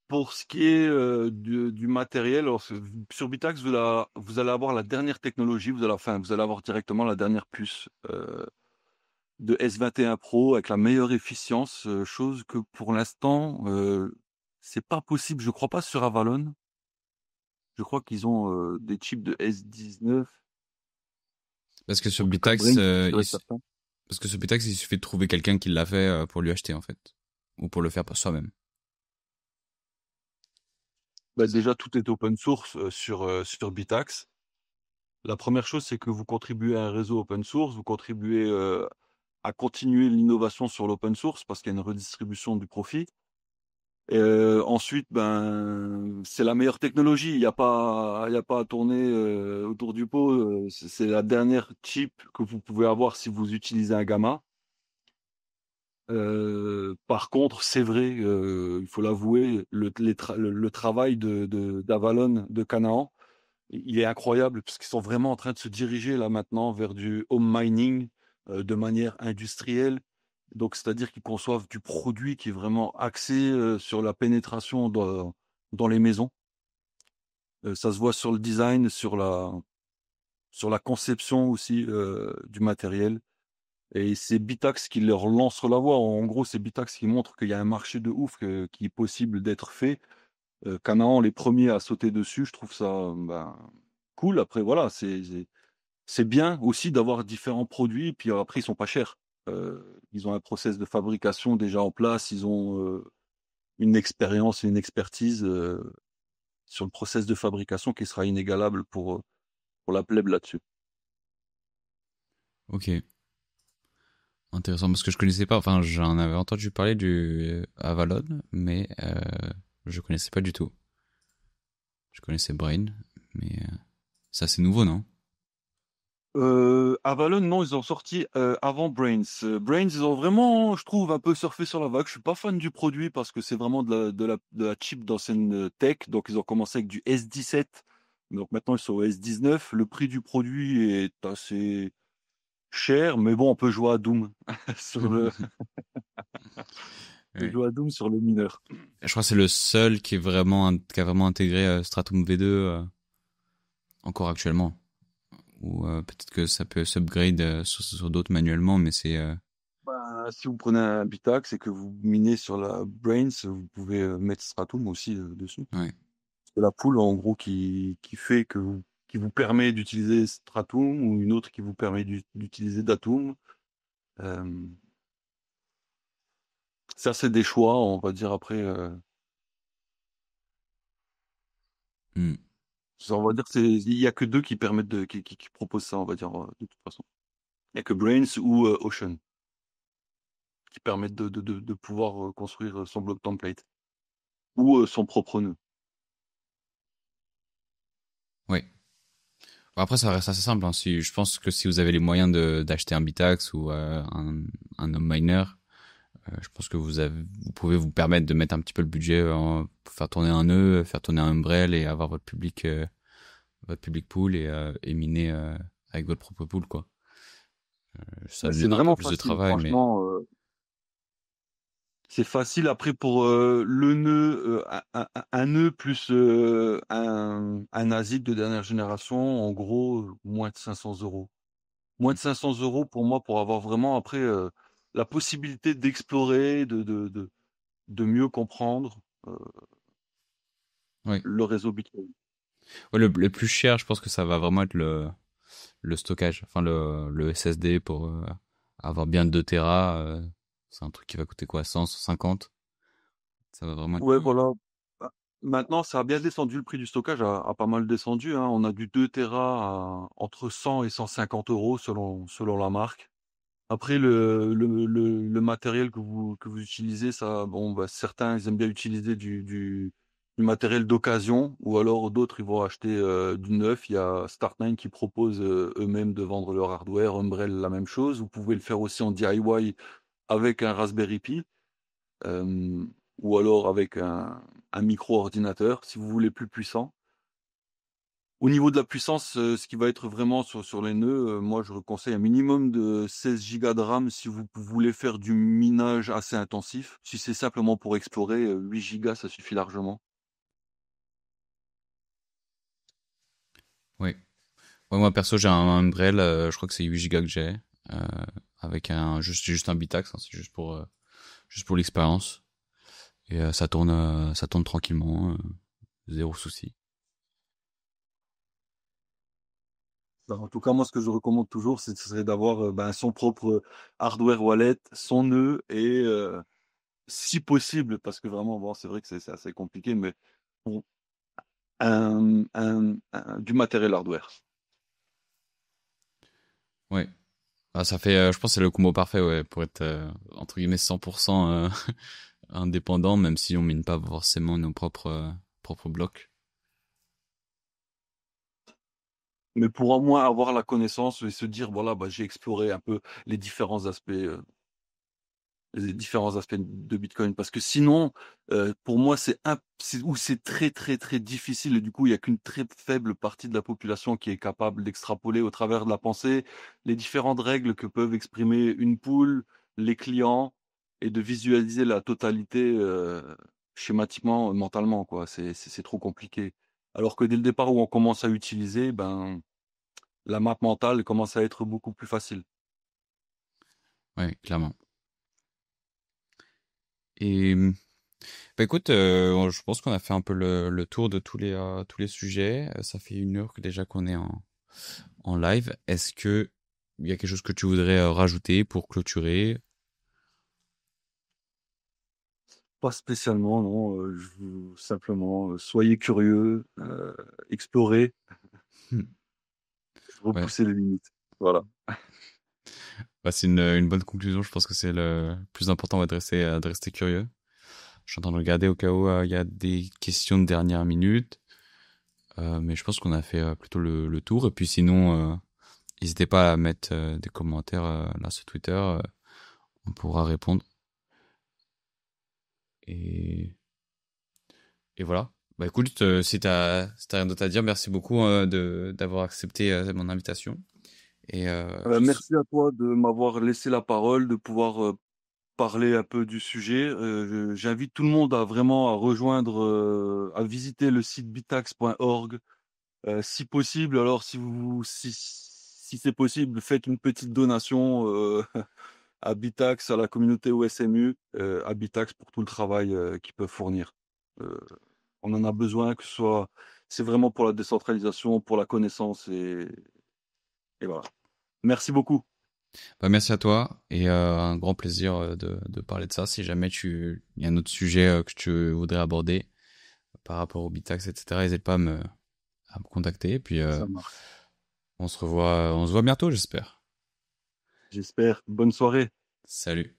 pour ce qui est du matériel, alors, sur Bitax, vous allez avoir la dernière technologie, vous allez avoir directement la dernière puce de S21 Pro avec la meilleure efficience, chose que pour l'instant, c'est pas possible. Je crois pas sur Avalon. Je crois qu'ils ont des chips de S19. Parce que sur En tout cas, Bitax, Brain, c'est sûr et certain. parce que sur Bitax, il suffit de trouver quelqu'un qui l'a fait pour lui acheter en fait, ou pour le faire par soi-même. Bah, déjà, tout est open source sur Bitax. La première chose, c'est que vous contribuez à un réseau open source, vous contribuez à continuer l'innovation sur l'open source parce qu'il y a une redistribution du profit. Et ensuite, ben, c'est la meilleure technologie. Il y a pas à tourner autour du pot. C'est la dernière chip que vous pouvez avoir si vous utilisez un gamma. Par contre, c'est vrai, il faut l'avouer, le travail d'Avalon, de Canaan, il est incroyable parce qu'ils sont vraiment en train de se diriger là maintenant vers du home mining de manière industrielle. Donc, c'est-à-dire qu'ils conçoivent du produit qui est vraiment axé sur la pénétration dans les maisons. Ça se voit sur le design, sur la conception aussi du matériel. Et c'est Bitax qui leur lance sur la voie. En gros, c'est Bitax qui montre qu'il y a un marché de ouf qui est possible d'être fait. Canaan, les premiers à sauter dessus, je trouve ça ben, cool. Après, voilà, c'est bien aussi d'avoir différents produits. Puis après, ils sont pas chers. Ils ont un process de fabrication déjà en place. Ils ont une expérience et une expertise sur le process de fabrication qui sera inégalable pour la plèbe là-dessus. Ok. Intéressant parce que je connaissais pas. Enfin, j'en avais entendu parler du Avalon, mais je connaissais pas du tout. Je connaissais Brain, mais ça c'est nouveau, non? Avalon, non, ils ont sorti avant Brains. Brains, ils ont vraiment, je trouve, un peu surfé sur la vague. Je suis pas fan du produit parce que c'est vraiment de la cheap d'ancienne tech. Donc, ils ont commencé avec du S17. Donc, maintenant, ils sont au S19. Le prix du produit est assez cher, mais bon, on peut jouer à Doom sur on peut Ouais. jouer à Doom sur le mineur. Je crois que c'est le seul qui a vraiment intégré Stratum V2 encore actuellement. Ou peut-être que ça peut s'upgrade sur d'autres manuellement, mais c'est Bah, si vous prenez un Bitax et que vous minez sur la Brains, vous pouvez mettre Stratum aussi dessus. ouais. C'est la pool en gros qui fait qui vous permet d'utiliser Stratum ou une autre qui vous permet d'utiliser Datum. Euh, ça, c'est des choix, on va dire après. Hmm. Ça, on va dire il y a que deux qui permettent qui proposent ça, on va dire de toute façon. Il y a que Brains ou Ocean qui permettent de pouvoir construire son bloc template ou son propre nœud. Ouais. Bon, après, ça reste assez simple. Hein. Si, je pense que si vous avez les moyens d'acheter un Bitax ou un home miner, je pense que vous pouvez vous permettre de mettre un petit peu le budget pour faire tourner un nœud, faire tourner un umbrel et avoir votre public pool et miner avec votre propre pool, quoi. Ça Bah, c'est demande un peu vraiment plus de facile, travail, mais franchement. C'est facile. Après, pour le nœud, un nœud plus un ASIC de dernière génération, en gros, moins de 500 euros. Moins de 500 euros pour moi, pour avoir vraiment après la possibilité d'explorer, de mieux comprendre euh, ouais. le réseau Bitcoin. Ouais, le plus cher, je pense que ça va vraiment être le stockage, enfin le SSD pour avoir bien 2 Tera. C'est un truc qui va coûter quoi, 100, 150? Ça va vraiment être... Ouais, voilà. Bah, maintenant, ça a bien descendu, le prix du stockage a pas mal descendu, hein. On a du 2 Tera entre 100 et 150 euros selon la marque. Après, le matériel que vous utilisez, ça, bon, bah, certains, ils aiment bien utiliser du matériel d'occasion, ou alors d'autres, ils vont acheter du neuf. Il y a Start9 qui propose eux-mêmes de vendre leur hardware, Umbrel, la même chose. Vous pouvez le faire aussi en DIY avec un Raspberry Pi, euh, ou alors avec un micro-ordinateur, si vous voulez plus puissant. Au niveau de la puissance, ce qui va être vraiment sur les nœuds, moi je conseille un minimum de 16 gigas de RAM si vous voulez faire du minage assez intensif. Si c'est simplement pour explorer, 8 gigas ça suffit largement. Ouais. Ouais, moi perso, j'ai un Umbrel, je crois que c'est 8 Go que j'ai, euh, avec juste un Bitax, hein, c'est juste pour l'expérience. Et ça tourne tranquillement, zéro souci. Bah, en tout cas, moi ce que je recommande toujours, ce serait d'avoir ben, son propre hardware wallet, son nœud et si possible, parce que vraiment, bon, c'est vrai que c'est assez compliqué, mais bon, du matériel hardware. Ouais. Ah, ça fait, je pense que c'est le combo parfait, ouais, pour être, entre guillemets, 100% indépendant, même si on mine pas forcément nos propres blocs. Mais pour au moins avoir la connaissance et se dire, voilà, bah, j'ai exploré un peu les différents aspects, euh, les différents aspects de Bitcoin. Parce que sinon, pour moi, c'est très, très, très difficile. Et du coup, il n'y a qu'une très faible partie de la population qui est capable d'extrapoler au travers de la pensée les différentes règles que peuvent exprimer une pool, les clients, et de visualiser la totalité schématiquement, mentalement, quoi. C'est trop compliqué. Alors que dès le départ où on commence à utiliser, ben, la map mentale commence à être beaucoup plus facile. Ouais, clairement. Et bah écoute, je pense qu'on a fait un peu le tour de tous les sujets. Ça fait 1 heure que déjà qu'on est en live. Est-ce que il y a quelque chose que tu voudrais rajouter pour clôturer? Pas spécialement, non. Simplement, soyez curieux, explorez, Hmm. Ouais. repoussez les limites. Voilà. Bah, c'est une bonne conclusion. Je pense que c'est le plus important, de rester curieux. Je suis en train de regarder au cas où il y a des questions de dernière minute. Mais je pense qu'on a fait plutôt le tour. Et puis sinon, n'hésitez pas à mettre des commentaires là sur Twitter. On pourra répondre. Et, et voilà. Bah écoute, si t'as rien d'autre à dire, merci beaucoup d'avoir accepté mon invitation. Et Merci à toi de m'avoir laissé la parole, de pouvoir parler un peu du sujet. J'invite tout le monde à vraiment à rejoindre, à visiter le site bitax.org. Si possible, alors si c'est possible, faites une petite donation à Bitax, à la communauté OSMU, à Bitax pour tout le travail qu'ils peuvent fournir. Euh, on en a besoin, que ce soit, c'est vraiment pour la décentralisation, pour la connaissance et voilà. Merci beaucoup. bah, merci à toi et un grand plaisir de parler de ça. Si jamais il y a un autre sujet que tu voudrais aborder par rapport au Bitax, etc., n'hésite pas à me contacter. Et puis Ça marche. on se revoit bientôt, j'espère. J'espère. Bonne soirée. Salut.